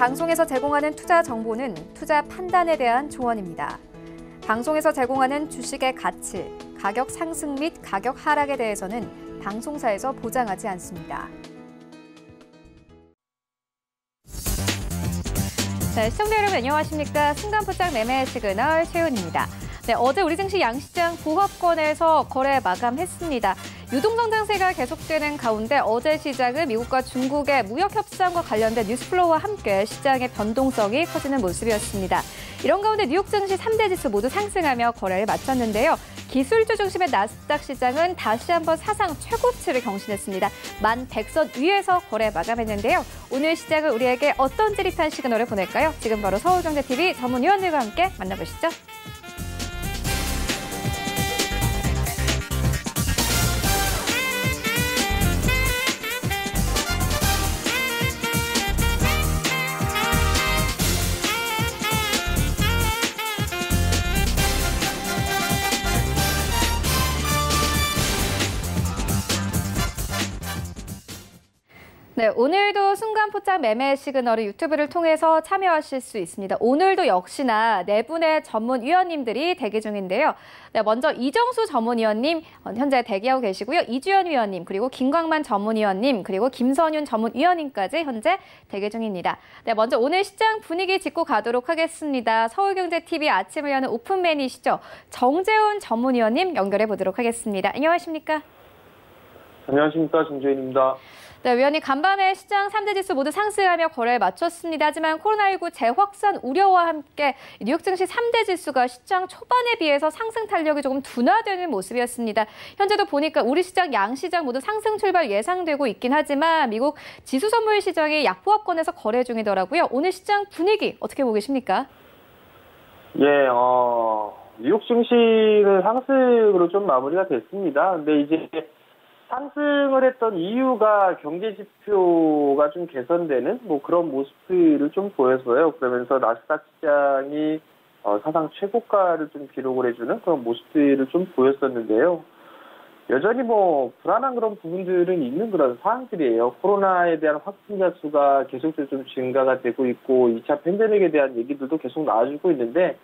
방송에서 제공하는 투자 정보는 투자 판단에 대한 조언입니다. 방송에서 제공하는 주식의 가치, 가격 상승 및 가격 하락에 대해서는 방송사에서 보장하지 않습니다. 네, 시청자 여러분 안녕하십니까? 순간포착 매매 시그널 최은입니다. 네, 어제 우리 증시 양시장 보합권에서 거래 마감했습니다. 유동성장세가 계속되는 가운데 어제 시장은 미국과 중국의 무역 협상과 관련된 뉴스플로우와 함께 시장의 변동성이 커지는 모습이었습니다. 이런 가운데 뉴욕 증시 3대 지수 모두 상승하며 거래를 마쳤는데요. 기술주 중심의 나스닥 시장은 다시 한번 사상 최고치를 경신했습니다. 11,100선 위에서 거래 마감했는데요. 오늘 시장을 우리에게 어떤 찌릿한 시그널을 보낼까요? 지금 바로 서울경제TV 전문위원들과 함께 만나보시죠. 네, 오늘도 순간포착 매매 시그널을 유튜브를 통해서 참여하실 수 있습니다. 오늘도 역시나 네 분의 전문위원님들이 대기 중인데요. 네, 먼저 이정수 전문위원님 현재 대기하고 계시고요. 이주연 위원님, 그리고 김광만 전문위원님, 그리고 김선윤 전문위원님까지 현재 대기 중입니다. 네, 먼저 오늘 시장 분위기 짚고 가도록 하겠습니다. 서울경제TV 아침을 여는 오픈맨이시죠. 정재훈 전문위원님 연결해 보도록 하겠습니다. 안녕하십니까? 안녕하십니까, 정재훈입니다. 네, 위원님 간밤에 시장 3대 지수 모두 상승하며 거래를 마쳤습니다. 하지만 코로나19 재확산 우려와 함께 뉴욕 증시 3대 지수가 시장 초반에 비해서 상승 탄력이 조금 둔화되는 모습이었습니다. 현재도 보니까 우리 시장, 양시장 모두 상승 출발 예상되고 있긴 하지만 미국 지수 선물 시장이 약보합권에서 거래 중이더라고요. 오늘 시장 분위기 어떻게 보고 계십니까? 예, 뉴욕 증시는 상승으로 좀 마무리가 됐습니다. 근데 이제 상승을 했던 이유가 경제 지표가 좀 개선되는 그런 모습들을 좀 보였어요. 그러면서 나스닥 시장이 사상 최고가를 좀 기록을 해주는 그런 모습들을 좀 보였었는데요. 여전히 불안한 그런 부분들은 있는 그런 상황들이에요. 코로나에 대한 확진자 수가 계속적으로 좀 증가가 되고 있고 2차 팬데믹에 대한 얘기들도 계속 나와주고 있는데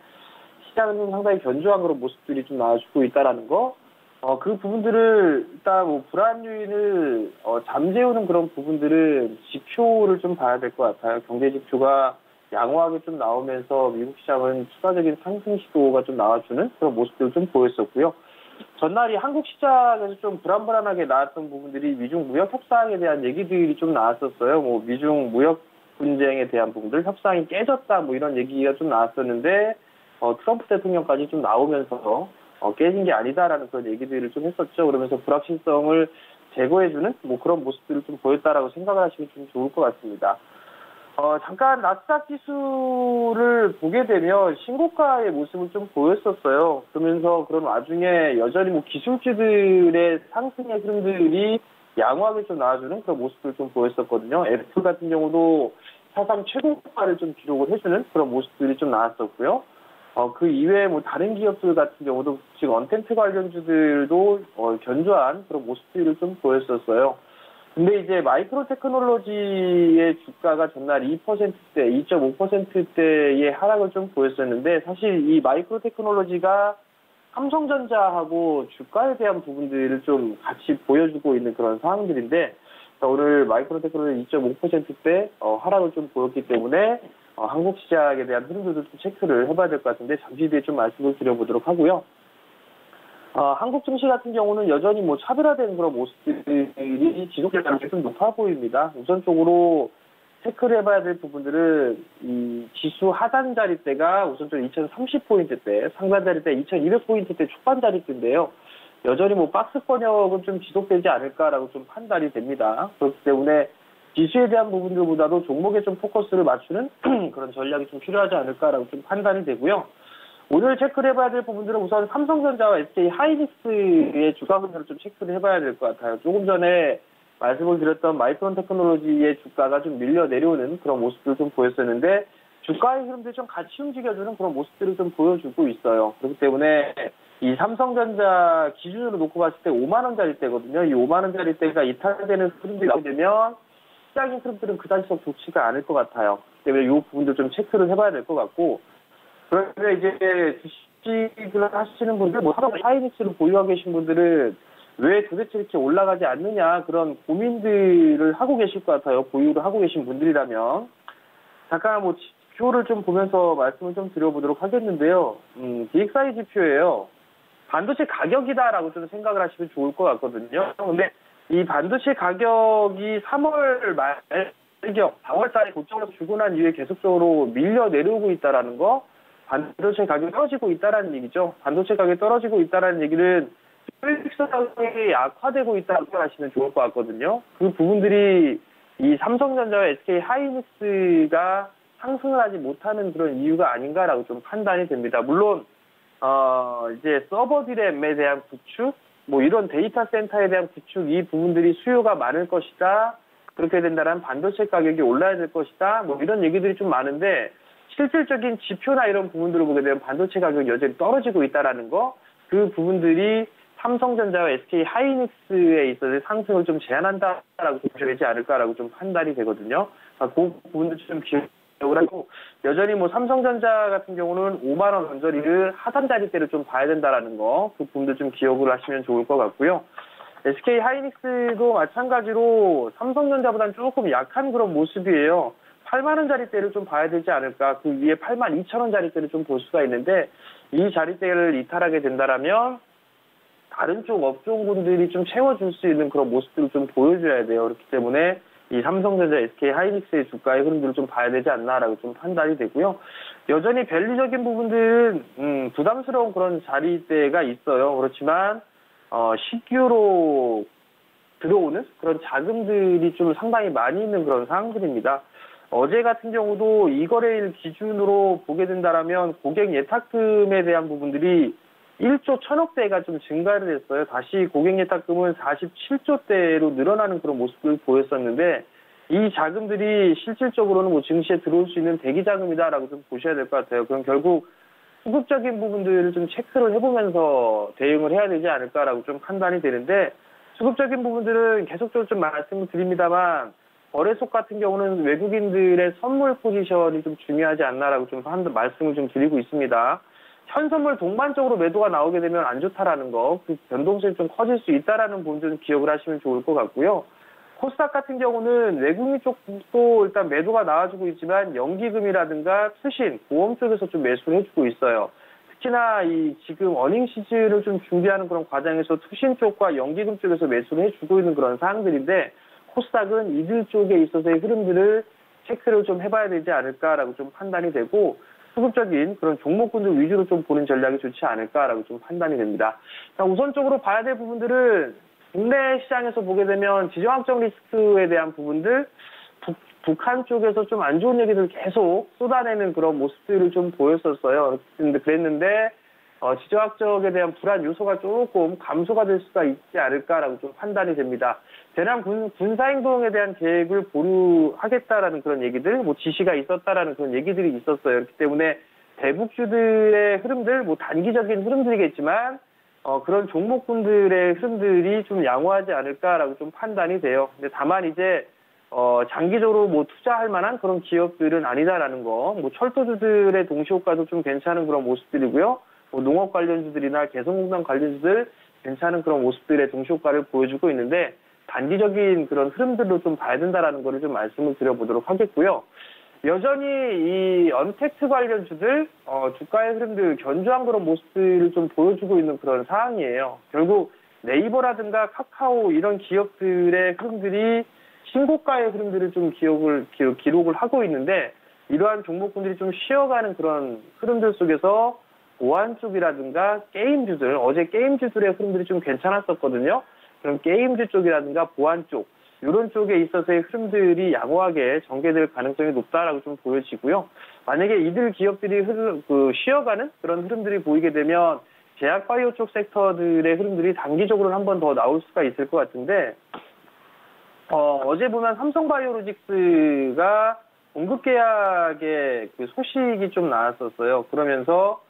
시장은 상당히 견조한 그런 모습들이 좀 나와주고 있다라는 거. 그 부분들을 일단 불안 요인을 잠재우는 그런 부분들은 지표를 좀 봐야 될 것 같아요. 경제 지표가 양호하게 좀 나오면서 미국 시장은 추가적인 상승 시도가 좀 나와주는 그런 모습들을 좀 보였었고요. 전날이 한국 시장에서 좀 불안불안하게 나왔던 부분들이 미중 무역 협상에 대한 얘기들이 좀 나왔었어요. 미중 무역 분쟁에 대한 부분들, 협상이 깨졌다 이런 얘기가 좀 나왔었는데 트럼프 대통령까지 좀 나오면서 깨진 게 아니다라는 그런 얘기들을 좀 했었죠. 그러면서 불확실성을 제거해주는 그런 모습들을 좀 보였다라고 생각을 하시면 좀 좋을 것 같습니다. 잠깐 나스닥 지수를 보게 되면 신고가의 모습을 좀 보였었어요. 그러면서 그런 와중에 여전히 기술주들의 상승의 흐름들이 양호하게 좀 나와주는 그런 모습을 좀 보였었거든요. 애플 같은 경우도 사상 최고가를 좀 기록을 해주는 그런 모습들이 좀 나왔었고요. 그 이외에 다른 기업들 같은 경우도 지금 언텐트 관련주들도 견조한 그런 모습들을 좀 보였었어요. 근데 이제 마이크로 테크놀로지의 주가가 전날 2%대, 2.5%대의 하락을 좀 보였었는데 사실 이 마이크로 테크놀로지가 삼성전자하고 주가에 대한 부분들을 좀 같이 보여주고 있는 그런 상황들인데 오늘 마이크로 테크놀로지 2.5%대 하락을 좀 보였기 때문에 한국 시장에 대한 흐름들도 좀 체크를 해봐야 될 것 같은데 잠시 뒤에 좀 말씀을 드려보도록 하고요. 한국 증시 같은 경우는 여전히 차별화된 그런 모습들이 지속될 가능성이 좀 높아 보입니다. 우선적으로 체크를 해봐야 될 부분들은 이 지수 하단 자리대가 우선적으로 2030포인트대, 상단 자리대 2200포인트대 초반 자리대인데요. 여전히 박스 권역은 좀 지속되지 않을까라고 좀 판단이 됩니다. 그렇기 때문에 지수에 대한 부분들보다도 종목에 좀 포커스를 맞추는 그런 전략이 좀 필요하지 않을까라고 좀 판단이 되고요. 오늘 체크를 해봐야 될 부분들은 우선 삼성전자와 SK 하이닉스의 주가 흐름을 좀 체크를 해봐야 될 것 같아요. 조금 전에 말씀을 드렸던 마이크론 테크놀로지의 주가가 좀 밀려 내려오는 그런 모습들을 좀 보였었는데 주가의 흐름들 좀 같이 움직여주는 그런 모습들을 좀 보여주고 있어요. 그렇기 때문에 이 삼성전자 기준으로 놓고 봤을 때 5만 원짜리대거든요. 이 5만 원짜리대가 이탈되는 흐름들이 나오게 되면 시장의 흐름들은 그다지 좋지가 않을 것 같아요. 때문에 이 부분도 좀 체크를 해봐야 될 것 같고, 그런데 이제 주식을 하시는 분들, 뭐 하이닉스를 보유하고 계신 분들은 왜 도대체 이렇게 올라가지 않느냐 그런 고민들을 하고 계실 것 같아요. 보유를 하고 계신 분들이라면. 잠깐 뭐 지표를 좀 보면서 말씀을 좀 드려보도록 하겠는데요. DXY 지표예요. 반도체 가격이다라고 좀 생각을 하시면 좋을 것 같거든요. 근데 이 반도체 가격이 3월 말경, 4월 달에 고점에서 주고 난 이후에 계속적으로 밀려 내려오고 있다라는 거, 반도체 가격이 떨어지고 있다라는 얘기죠. 반도체 가격이 떨어지고 있다라는 얘기는 수익성 가격이 약화되고 있다고 하시면 좋을 것 같거든요. 그 부분들이 이 삼성전자와 SK 하이닉스가 상승을 하지 못하는 그런 이유가 아닌가라고 좀 판단이 됩니다. 물론 이제 서버 디램에 대한 구축, 뭐 이런 데이터 센터에 대한 구축, 이 부분들이 수요가 많을 것이다. 그렇게 된다면 반도체 가격이 올라야 될 것이다. 뭐 이런 얘기들이 좀 많은데 실질적인 지표나 이런 부분들을 보게 되면 반도체 가격이 여전히 떨어지고 있다라는 거, 그 부분들이 삼성전자와 SK 하이닉스에 있어서 상승을 좀 제한한다라고 보셔야 되지 않을까라고 좀 판단이 되거든요. 그 부분도 좀 기억을 하고, 여전히 뭐 삼성전자 같은 경우는 5만 원 언저리를 하단 자리대를 좀 봐야 된다라는 거, 그 부분도 좀 기억을 하시면 좋을 것 같고요. SK 하이닉스도 마찬가지로 삼성전자보다는 조금 약한 그런 모습이에요. 8만 원 자리대를 좀 봐야 되지 않을까. 그 위에 8만 2천 원 자리대를 좀 볼 수가 있는데, 이 자리대를 이탈하게 된다라면 다른 쪽 업종군들이 좀 채워줄 수 있는 그런 모습들을 좀 보여줘야 돼요. 그렇기 때문에 이 삼성전자, SK 하이닉스의 주가의 흐름들을 좀 봐야 되지 않나라고 좀 판단이 되고요. 여전히 밸류적인 부분들은 부담스러운 그런 자리대가 있어요. 그렇지만 신규로 들어오는 그런 자금들이 좀 상당히 많이 있는 그런 상황들입니다. 어제 같은 경우도 이 거래일 기준으로 보게 된다라면 고객 예탁금에 대한 부분들이 1조 1,000억대가 좀 증가를 했어요. 다시 고객 예탁금은 47조대로 늘어나는 그런 모습을 보였었는데, 이 자금들이 실질적으로는 뭐 증시에 들어올 수 있는 대기 자금이다라고 좀 보셔야 될 것 같아요. 그럼 결국 수급적인 부분들을 좀 체크를 해보면서 대응을 해야 되지 않을까라고 좀 판단이 되는데, 수급적인 부분들은 계속적으로 좀 말씀을 드립니다만, 거래소 같은 경우는 외국인들의 선물 포지션이 좀 중요하지 않나라고 좀 말씀을 좀 드리고 있습니다. 현선물 동반적으로 매도가 나오게 되면 안 좋다라는 거, 그 변동성이 좀 커질 수 있다라는 부분 좀 기억을 하시면 좋을 것 같고요. 코스닥 같은 경우는 외국인 쪽도 일단 매도가 나와주고 있지만 연기금이라든가 투신, 보험 쪽에서 좀 매수를 해주고 있어요. 특히나 이 지금 어닝 시즌을 좀 준비하는 그런 과정에서 투신 쪽과 연기금 쪽에서 매수를 해주고 있는 그런 사항들인데, 코스닥은 이들 쪽에 있어서의 흐름들을 체크를 좀 해봐야 되지 않을까라고 좀 판단이 되고, 수급적인 그런 종목군들 위주로 좀 보는 전략이 좋지 않을까라고 좀 판단이 됩니다. 우선적으로 봐야 될 부분들은 국내 시장에서 보게 되면 지정학적 리스크에 대한 부분들, 북한 쪽에서 좀 안 좋은 얘기들을 계속 쏟아내는 그런 모습들을 좀 보였었어요. 그랬는데 지정학적에 대한 불안 요소가 조금 감소가 될 수가 있지 않을까라고 좀 판단이 됩니다. 대남 군사행동에 대한 계획을 보류하겠다라는 그런 얘기들, 뭐 지시가 있었다라는 그런 얘기들이 있었어요. 그렇기 때문에 대북주들의 흐름들, 뭐 단기적인 흐름들이겠지만 그런 종목군들의 흐름들이 좀 양호하지 않을까라고 좀 판단이 돼요. 근데 다만 이제 장기적으로 뭐 투자할 만한 그런 기업들은 아니다라는 거, 뭐 철도주들의 동시효과도 좀 괜찮은 그런 모습들이고요. 뭐 농업 관련주들이나 개성공단 관련주들 괜찮은 그런 모습들의 동시효과를 보여주고 있는데, 단기적인 그런 흐름들로 좀 봐야 된다라는 거를 좀 말씀을 드려보도록 하겠고요. 여전히 이 언택트 관련주들 주가의 흐름들 견조한 그런 모습들을 좀 보여주고 있는 그런 상황이에요. 결국 네이버라든가 카카오 이런 기업들의 흐름들이 신고가의 흐름들을 좀 기록을 하고 있는데, 이러한 종목군들이 좀 쉬어가는 그런 흐름들 속에서 보안 쪽이라든가 게임주들, 어제 게임주들의 흐름들이 좀 괜찮았었거든요. 그럼 게임주 쪽이라든가 보안 쪽, 이런 쪽에 있어서의 흐름들이 양호하게 전개될 가능성이 높다라고 좀 보여지고요. 만약에 이들 기업들이 쉬어가는 그런 흐름들이 보이게 되면 제약바이오 쪽 섹터들의 흐름들이 단기적으로는 한 번 더 나올 수가 있을 것 같은데, 어제 보면 삼성바이오로직스가 공급 계약의 그 소식이 좀 나왔었어요. 그러면서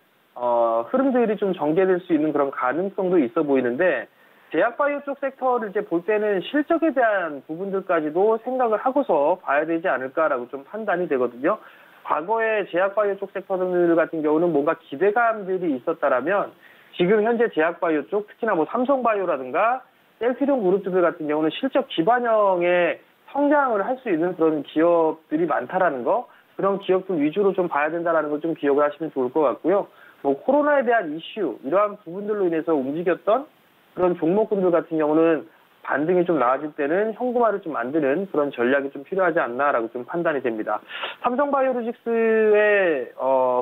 흐름들이 좀 전개될 수 있는 그런 가능성도 있어 보이는데, 제약바이오 쪽 섹터를 이제 볼 때는 실적에 대한 부분들까지도 생각을 하고서 봐야 되지 않을까라고 좀 판단이 되거든요. 과거에 제약바이오 쪽 섹터들 같은 경우는 뭔가 기대감들이 있었다라면 지금 현재 제약바이오 쪽, 특히나 뭐 삼성바이오라든가 셀트리온 그룹들 같은 경우는 실적 기반형의 성장을 할 수 있는 그런 기업들이 많다라는 거, 그런 기업들 위주로 좀 봐야 된다라는 걸 좀 기억을 하시면 좋을 것 같고요. 뭐 코로나에 대한 이슈, 이러한 부분들로 인해서 움직였던 그런 종목군들 같은 경우는 반등이 좀 나아질 때는 현금화를 좀 만드는 그런 전략이 좀 필요하지 않나라고 좀 판단이 됩니다. 삼성바이오로직스의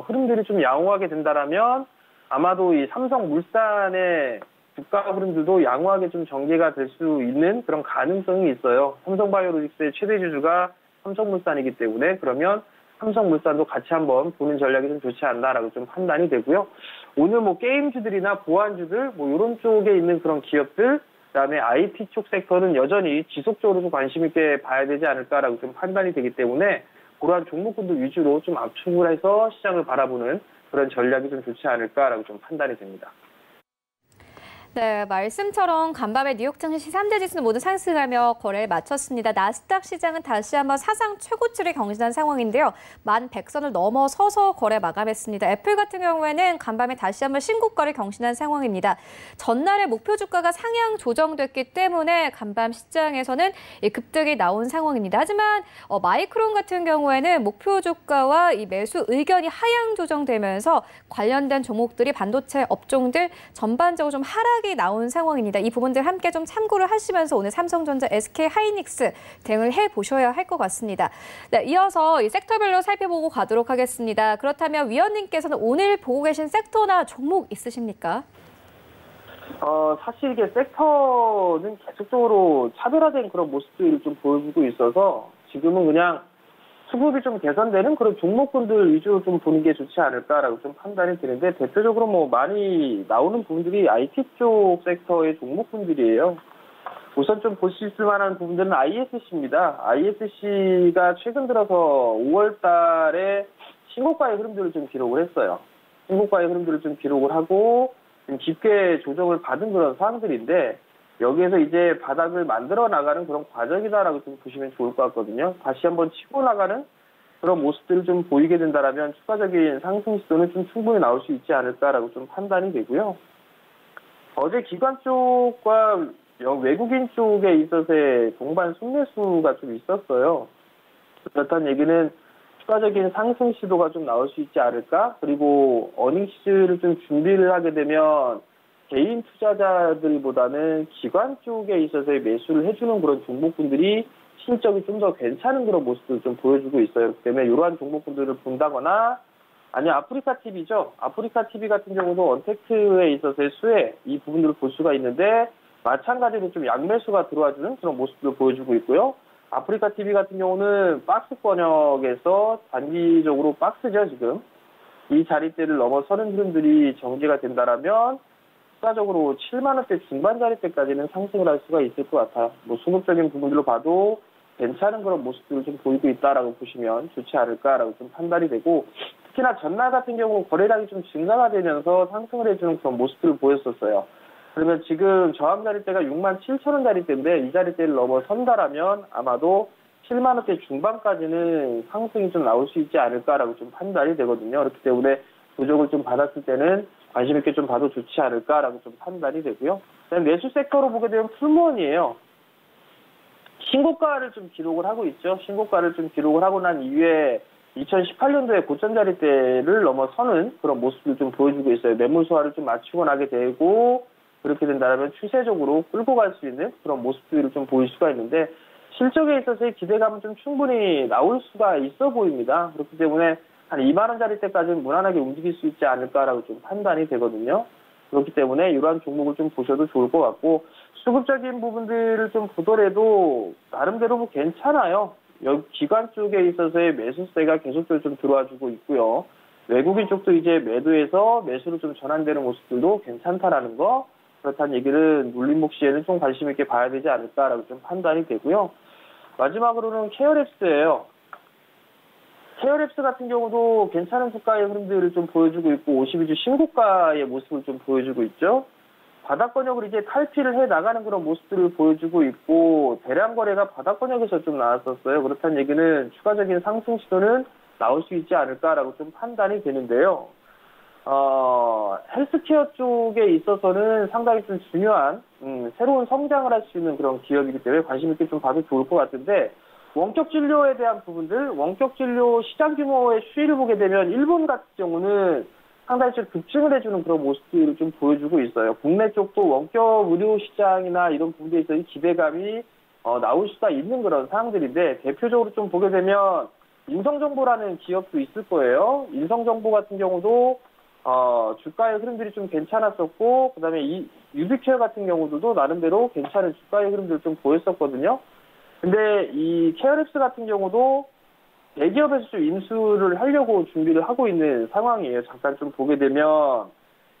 흐름들이 좀 양호하게 된다라면 아마도 이 삼성물산의 주가 흐름들도 양호하게 좀 전개가 될 수 있는 그런 가능성이 있어요. 삼성바이오로직스의 최대 주주가 삼성물산이기 때문에 그러면 삼성물산도 같이 한번 보는 전략이 좀 좋지 않나라고 좀 판단이 되고요. 오늘 뭐 게임주들이나 보안주들 뭐 이런 쪽에 있는 그런 기업들, 그다음에 IT 쪽 섹터는 여전히 지속적으로 좀 관심 있게 봐야 되지 않을까라고 좀 판단이 되기 때문에 그러한 종목군들 위주로 좀 압축을 해서 시장을 바라보는 그런 전략이 좀 좋지 않을까라고 좀 판단이 됩니다. 네, 말씀처럼 간밤에 뉴욕 증시 3대 지수는 모두 상승하며 거래를 마쳤습니다. 나스닥 시장은 다시 한번 사상 최고치를 경신한 상황인데요. 11,100선을 넘어서서 거래 마감했습니다. 애플 같은 경우에는 간밤에 다시 한번 신고가를 경신한 상황입니다. 전날에 목표 주가가 상향 조정됐기 때문에 간밤 시장에서는 급등이 나온 상황입니다. 하지만 마이크론 같은 경우에는 목표 주가와 이 매수 의견이 하향 조정되면서 관련된 종목들이 반도체 업종들 전반적으로 좀 하락이 나온 상황입니다. 이 부분들 함께 좀 참고를 하시면서 오늘 삼성전자, SK하이닉스 대응을 해보셔야 할 것 같습니다. 네, 이어서 이 섹터별로 살펴보고 가도록 하겠습니다. 그렇다면 위원님께서는 오늘 보고 계신 섹터나 종목 있으십니까? 사실 이게 섹터는 계속적으로 차별화된 그런 모습들을 좀 보여주고 있어서 지금은 그냥 수급이 좀 개선되는 그런 종목군들 위주로 좀 보는 게 좋지 않을까라고 좀 판단이 드는데, 대표적으로 뭐 많이 나오는 부분들이 IT 쪽 섹터의 종목군들이에요. 우선 좀 볼 수 있을 만한 부분들은 ISC입니다. ISC가 최근 들어서 5월 달에 신고가의 흐름들을 좀 기록을 했어요. 신고가의 흐름들을 좀 기록을 하고 좀 깊게 조정을 받은 그런 상황들인데, 여기에서 이제 바닥을 만들어 나가는 그런 과정이다라고 좀 보시면 좋을 것 같거든요. 다시 한번 치고 나가는 그런 모습들을 좀 보이게 된다라면 추가적인 상승 시도는 좀 충분히 나올 수 있지 않을까라고 좀 판단이 되고요. 어제 기관 쪽과 외국인 쪽에 있어서의 동반 순매수가 좀 있었어요. 그렇다는 얘기는 추가적인 상승 시도가 좀 나올 수 있지 않을까? 그리고 어닝시즈를 좀 준비를 하게 되면 개인 투자자들보다는 기관 쪽에 있어서의 매수를 해주는 그런 종목군들이 실적이 좀 더 괜찮은 그런 모습을 좀 보여주고 있어요. 그렇기 때문에 이러한 종목군들을 본다거나, 아니면 아프리카TV죠. 아프리카TV 같은 경우도 언택트에 있어서의 수혜, 이 부분들을 볼 수가 있는데 마찬가지로 좀 양매수가 들어와주는 그런 모습을 보여주고 있고요. 아프리카TV 같은 경우는 박스 권역에서 단기적으로 박스죠, 지금. 이 자리대를 넘어서는 흐름들이 전개가 된다라면 추가적으로 7만 원대 중반 자리대까지는 상승을 할 수가 있을 것 같아요. 뭐 수급적인 부분들로 봐도 괜찮은 그런 모습들을 좀 보이고 있다라고 보시면 좋지 않을까라고 좀 판단이 되고, 특히나 전날 같은 경우 거래량이 좀 증가가 되면서 상승을 해주는 그런 모습들을 보였었어요. 그러면 지금 저항 자리대가 6만 7천 원 자리대인데 이 자리대를 넘어선다라면 아마도 7만 원대 중반까지는 상승이 좀 나올 수 있지 않을까라고 좀 판단이 되거든요. 그렇기 때문에 조정을 좀 받았을 때는 관심 있게 좀 봐도 좋지 않을까라고 좀 판단이 되고요. 그다음 매수 섹터로 보게 되면 풀무원이에요. 신고가를 좀 기록을 하고 있죠. 신고가를 좀 기록을 하고 난 이후에 2018년도에 고점 자리대를 넘어서는 그런 모습을 좀 보여주고 있어요. 매물 소화를 좀 맞추고 나게 되고, 그렇게 된다면 추세적으로 끌고 갈 수 있는 그런 모습들을 좀 보일 수가 있는데, 실적에 있어서의 기대감은 좀 충분히 나올 수가 있어 보입니다. 그렇기 때문에 한 2만 원짜리 때까지는 무난하게 움직일 수 있지 않을까라고 좀 판단이 되거든요. 그렇기 때문에 이러한 종목을 좀 보셔도 좋을 것 같고, 수급적인 부분들을 좀 보더라도 나름대로 뭐 괜찮아요. 여기 기관 쪽에 있어서의 매수세가 계속적으로 좀 들어와주고 있고요. 외국인 쪽도 이제 매도해서 매수로 좀 전환되는 모습들도 괜찮다라는 거, 그렇다는 얘기는 눌림목 시에는 좀 관심 있게 봐야 되지 않을까라고 좀 판단이 되고요. 마지막으로는 케어랩스예요. 케어랩스 같은 경우도 괜찮은 주가의 흐름들을 좀 보여주고 있고 52주 신고가의 모습을 좀 보여주고 있죠. 바닥권역을 이제 탈피를 해 나가는 그런 모습들을 보여주고 있고 대량 거래가 바닥권역에서 좀 나왔었어요. 그렇다는 얘기는 추가적인 상승 시도는 나올 수 있지 않을까라고 좀 판단이 되는데요. 헬스케어 쪽에 있어서는 상당히 좀 중요한 새로운 성장을 할 수 있는 그런 기업이기 때문에 관심 있게 좀 봐도 좋을 것 같은데 원격 진료에 대한 부분들, 원격 진료 시장 규모의 추이를 보게 되면 일본 같은 경우는 상당히 좀 급증을 해주는 그런 모습들을 좀 보여주고 있어요. 국내 쪽도 원격 의료 시장이나 이런 부분에 있어서 기대감이 나올 수가 있는 그런 상황들인데 대표적으로 좀 보게 되면 인성정보라는 기업도 있을 거예요. 인성정보 같은 경우도 주가의 흐름들이 좀 괜찮았었고 그다음에 이 유비케어 같은 경우도 나름대로 괜찮은 주가의 흐름들을 좀 보였었거든요. 근데 이 케어랩스 같은 경우도 대기업에서 좀 인수를 하려고 준비를 하고 있는 상황이에요. 잠깐 좀 보게 되면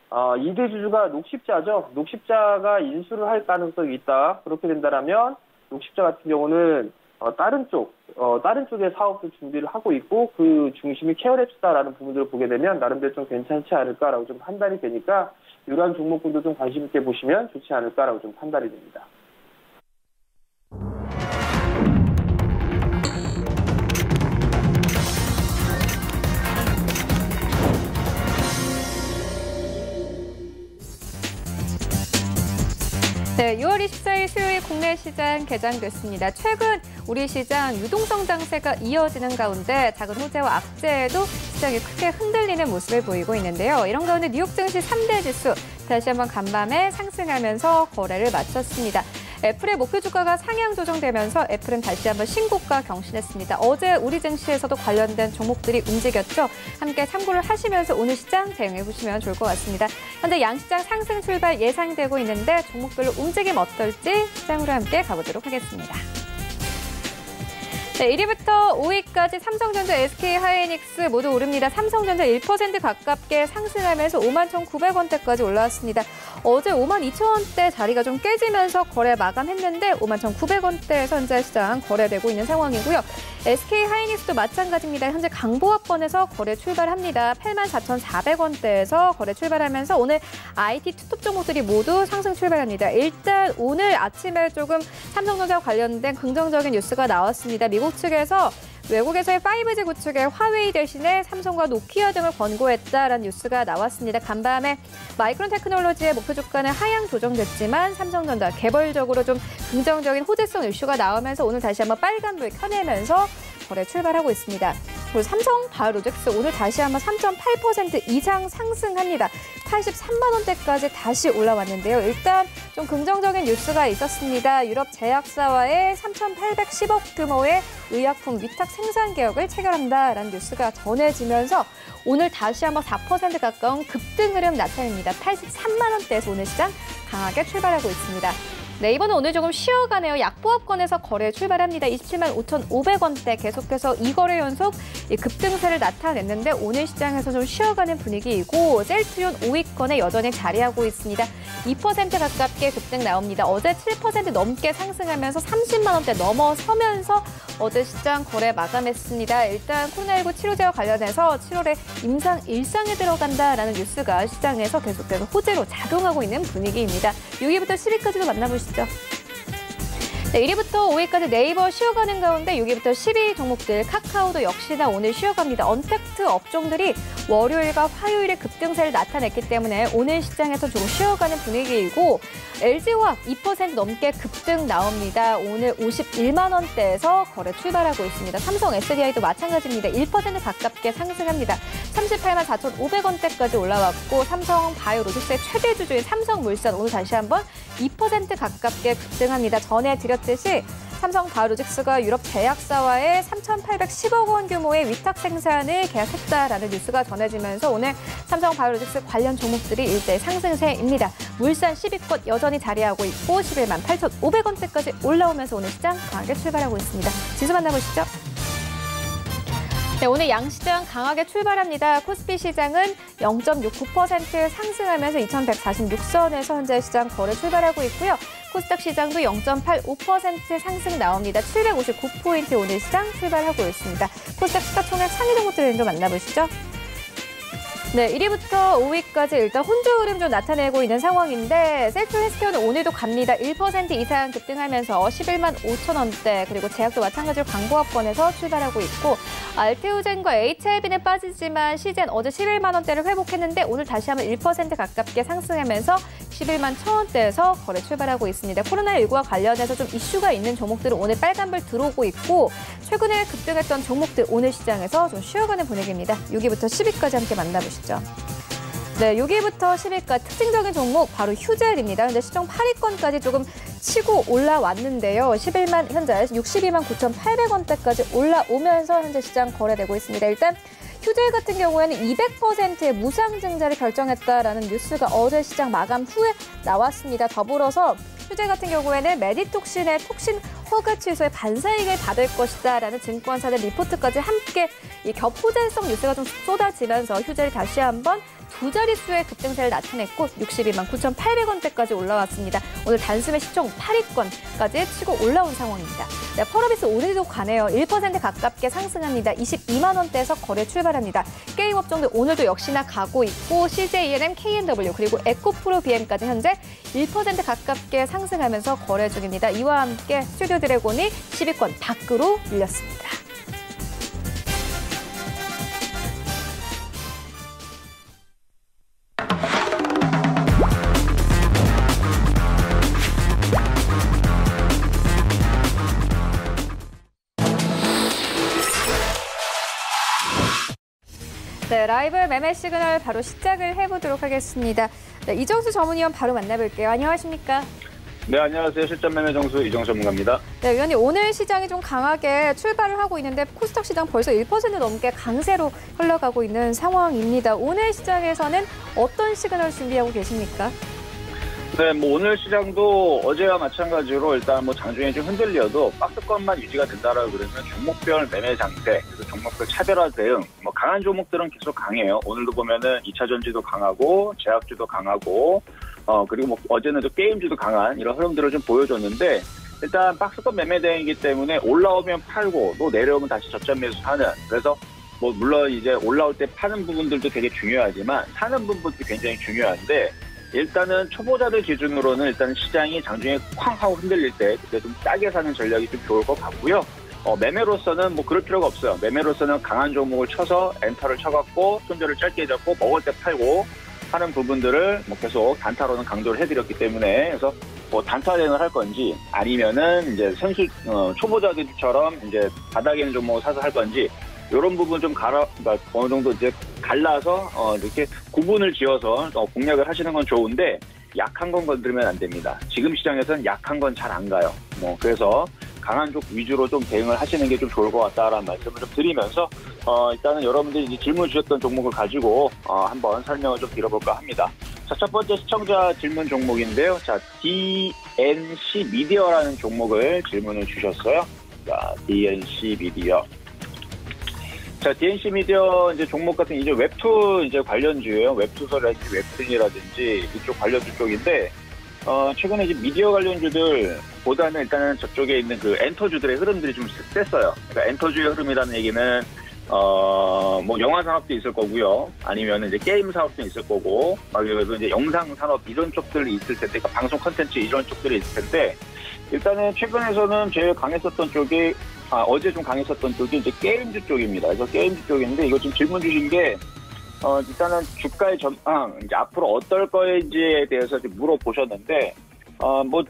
2대 주주가 녹십자죠. 녹십자가 인수를 할 가능성이 있다. 그렇게 된다면 녹십자 같은 경우는 다른 쪽의 사업도 준비를 하고 있고 그 중심이 케어랩스다라는 부분들을 보게 되면 나름대로 좀 괜찮지 않을까라고 좀 판단이 되니까 이러한 종목군도 좀 관심 있게 보시면 좋지 않을까라고 좀 판단이 됩니다. 네, 6월 24일 수요일 국내 시장 개장됐습니다. 최근 우리 시장 유동성 장세가 이어지는 가운데 작은 호재와 악재에도 시장이 크게 흔들리는 모습을 보이고 있는데요. 이런 가운데 뉴욕 증시 3대 지수 다시 한번 간밤에 상승하면서 거래를 마쳤습니다. 애플의 목표 주가가 상향 조정되면서 애플은 다시 한번 신고가 경신했습니다. 어제 우리 증시에서도 관련된 종목들이 움직였죠. 함께 참고를 하시면서 오늘 시장 대응해 보시면 좋을 것 같습니다. 현재 양시장 상승 출발 예상되고 있는데 종목별로 움직임 어떨지 시장으로 함께 가보도록 하겠습니다. 네, 1위부터 5위까지 삼성전자, SK하이닉스 모두 오릅니다. 삼성전자 1% 가깝게 상승하면서 51,900원대까지 올라왔습니다. 어제 52,000원대 자리가 좀 깨지면서 거래 마감했는데 51,900원대에서 현재 시장 거래되고 있는 상황이고요. SK하이닉스도 마찬가지입니다. 현재 강보합권에서 거래 출발합니다. 84,400원대에서 거래 출발하면서 오늘 IT 투톱 종목들이 모두 상승 출발합니다. 일단 오늘 아침에 조금 삼성전자 관련된 긍정적인 뉴스가 나왔습니다. 미국 측에서 외국에서의 5G 구축에 화웨이 대신에 삼성과 노키아 등을 권고했다라는 뉴스가 나왔습니다. 간밤에 마이크론 테크놀로지의 목표 주가는 하향 조정됐지만 삼성전자 개별적으로 좀 긍정적인 호재성 이슈가 나오면서 오늘 다시 한번 빨간불 켜내면서 거래 출발하고 있습니다. 그리고 삼성 바이오로직스 오늘 다시 한번 3.8% 이상 상승합니다. 83만 원대까지 다시 올라왔는데요. 일단 좀 긍정적인 뉴스가 있었습니다. 유럽 제약사와의 3,810억 규모의 의약품 위탁 생산 계약을 체결한다라는 뉴스가 전해지면서 오늘 다시 한번 4% 가까운 급등 흐름 나타냅니다. 83만 원대에서 오늘 시장 강하게 출발하고 있습니다. 네이버는 오늘 조금 쉬어가네요. 약보합권에서 거래 출발합니다. 27만 5,500원대 계속해서 2거래 연속 급등세를 나타냈는데 오늘 시장에서 좀 쉬어가는 분위기이고 셀트리온 5위권에 여전히 자리하고 있습니다. 2% 가깝게 급등 나옵니다. 어제 7% 넘게 상승하면서 30만 원대 넘어서면서 어제 시장 거래 마감했습니다. 일단 코로나19 치료제와 관련해서 7월에 임상 일상에 들어간다라는 뉴스가 시장에서 계속해서 호재로 작용하고 있는 분위기입니다. 6위부터 10위까지도 만나보시죠. 네, 1위부터 5위까지 네이버 쉬어가는 가운데 6위부터 10위 종목들 카카오도 역시나 오늘 쉬어갑니다. 언택트 업종들이 월요일과 화요일에 급등세를 나타냈기 때문에 오늘 시장에서 조금 쉬어가는 분위기이고 LG화학 2% 넘게 급등 나옵니다. 오늘 51만 원대에서 거래 출발하고 있습니다. 삼성 SDI도 마찬가지입니다. 1% 가깝게 상승합니다. 38만 4,500원대까지 올라왔고 삼성 바이오로직스의 최대 주주인 삼성물산 오늘 다시 한번 2% 가깝게 급등합니다. 전에 드렸듯이 삼성 바이오로직스가 유럽 제약사와의 3,810억 원 규모의 위탁 생산을 계약했다라는 뉴스가 전해지면서 오늘 삼성 바이오로직스 관련 종목들이 일대 상승세입니다. 물산 10위권 여전히 자리하고 있고 11만 8,500원대까지 올라오면서 오늘 시장 강하게 출발하고 있습니다. 지수 만나보시죠. 네, 오늘 양시장 강하게 출발합니다. 코스피 시장은 0.69% 상승하면서 2,146선에서 현재 시장 거래 출발하고 있고요. 코스닥 시장도 0.85% 상승 나옵니다. 759포인트 오늘 시장 출발하고 있습니다. 코스닥 시가총액 상위 종목들을 좀 만나보시죠. 네, 1위부터 5위까지 일단 혼조 흐름 좀 나타내고 있는 상황인데 셀프 헬스케어는 오늘도 갑니다. 1% 이상 급등하면서 11만 5천 원대, 그리고 제약도 마찬가지로 강보합권에서 출발하고 있고, 알테오젠과 HLB는 빠지지만 시젠 어제 11만 원대를 회복했는데 오늘 다시 한번 1% 가깝게 상승하면서 11만 1천 원대에서 거래 출발하고 있습니다. 코로나19와 관련해서 좀 이슈가 있는 종목들은 오늘 빨간불 들어오고 있고, 최근에 급등했던 종목들 오늘 시장에서 좀 쉬어가는 분위기입니다. 6위부터 10위까지 함께 만나보시죠. 네, 6위부터 10위까지 특징적인 종목 바로 휴젤입니다. 근데 시총 8위권까지 조금 치고 올라왔는데요. 11만 현재 62만 9,800원대까지 올라오면서 현재 시장 거래되고 있습니다. 일단 휴젤 같은 경우에는 200%의 무상증자를 결정했다라는 뉴스가 어제 시장 마감 후에 나왔습니다. 더불어서 휴젤 같은 경우에는 메디톡신의 톡신 허가 취소에 반사이익을 받을 것이다라는 증권사들 리포트까지 함께 이 겹호재성 뉴스가 좀 쏟아지면서 휴젤이 다시 한번 두 자릿수의 급등세를 나타냈고 62만 9,800원대까지 올라왔습니다. 오늘 단숨에 시총 8위권까지 치고 올라온 상황입니다. 네, 펄어비스 오늘도 가네요. 1% 가깝게 상승합니다. 22만 원대에서 거래 출발합니다. 게임 업종들 오늘도 역시나 가고 있고 CJENM, KNW 그리고 에코프로 BM까지 현재 1% 가깝게 상승하면서 거래 중입니다. 이와 함께 스튜디오 드래곤이 10위권 밖으로 밀렸습니다. 네, 라이브 매매 시그널 바로 시작을 해보도록 하겠습니다. 네, 이정수 전문위원 바로 만나볼게요. 안녕하십니까? 네, 안녕하세요. 실전 매매 정수 이정수 전문가입니다. 네, 위원님 오늘 시장이 좀 강하게 출발을 하고 있는데 코스닥 시장 벌써 1% 넘게 강세로 흘러가고 있는 상황입니다. 오늘 시장에서는 어떤 시그널 준비하고 계십니까? 네, 오늘 시장도 어제와 마찬가지로 일단 장중에 좀 흔들려도 박스권만 유지가 된다라고 그러면 종목별 매매 장세, 그래서 종목별 차별화 대응, 강한 종목들은 계속 강해요. 오늘도 보면은 2차 전지도 강하고, 제약주도 강하고, 그리고 어제는 또 게임주도 강한 이런 흐름들을 좀 보여줬는데, 일단 박스권 매매 대응이기 때문에 올라오면 팔고, 또 내려오면 다시 저점 매수 사는, 그래서 물론 이제 올라올 때 파는 부분들도 되게 중요하지만, 사는 부분도 굉장히 중요한데, 일단은 초보자들 기준으로는 일단 시장이 장중에 쾅 하고 흔들릴 때 그때 좀 싸게 사는 전략이 좀 좋을 것 같고요. 매매로서는 그럴 필요가 없어요. 매매로서는 강한 종목을 쳐서 엔터를 쳐갖고 손절을 짧게 잡고 먹을 때 팔고 하는 부분들을 계속 단타로는 강조를 해드렸기 때문에 그래서 단타 대응을 할 건지 아니면은 이제 선수 초보자들처럼 이제 바닥에 있는 종목을 사서 할 건지 이런 부분 좀 어느 정도 이제 갈라서 이렇게 구분을 지어서 공략을 하시는 건 좋은데 약한 건 건드리면 안 됩니다. 지금 시장에서는 약한 건 잘 안 가요. 그래서 강한 쪽 위주로 좀 대응을 하시는 게 좀 좋을 것 같다라는 말씀을 좀 드리면서 일단은 여러분들이 이제 질문 주셨던 종목을 가지고 한번 설명을 좀 드려볼까 합니다. 자, 첫 번째 시청자 질문 종목인데요. 자, DNC 미디어라는 종목을 질문을 주셨어요. 자, DNC 미디어. 자, DNC 미디어 이제 종목 같은 이제 웹툰 이제 관련주예요. 웹투서라든지 웹툰이라든지 이쪽 관련주 쪽인데, 최근에 이제 미디어 관련주들보다는 일단은 저쪽에 있는 그 엔터주들의 흐름들이 좀 셌어요. 그러니까 엔터주의 흐름이라는 얘기는, 영화 산업도 있을 거고요. 아니면 이제 게임 산업도 있을 거고, 그래서 이제 영상 산업 이런 쪽들이 있을 텐데, 그러니까 방송 콘텐츠 이런 쪽들이 있을 텐데, 일단은 최근에서는 제일 강했었던 쪽이 어제 좀 강했었던 쪽이 이제 게임주 쪽입니다. 그래서 게임주 쪽인데 이거 지금 질문 주신 게 일단은 주가의 전망 이제 앞으로 어떨 거인지에 대해서 좀 물어보셨는데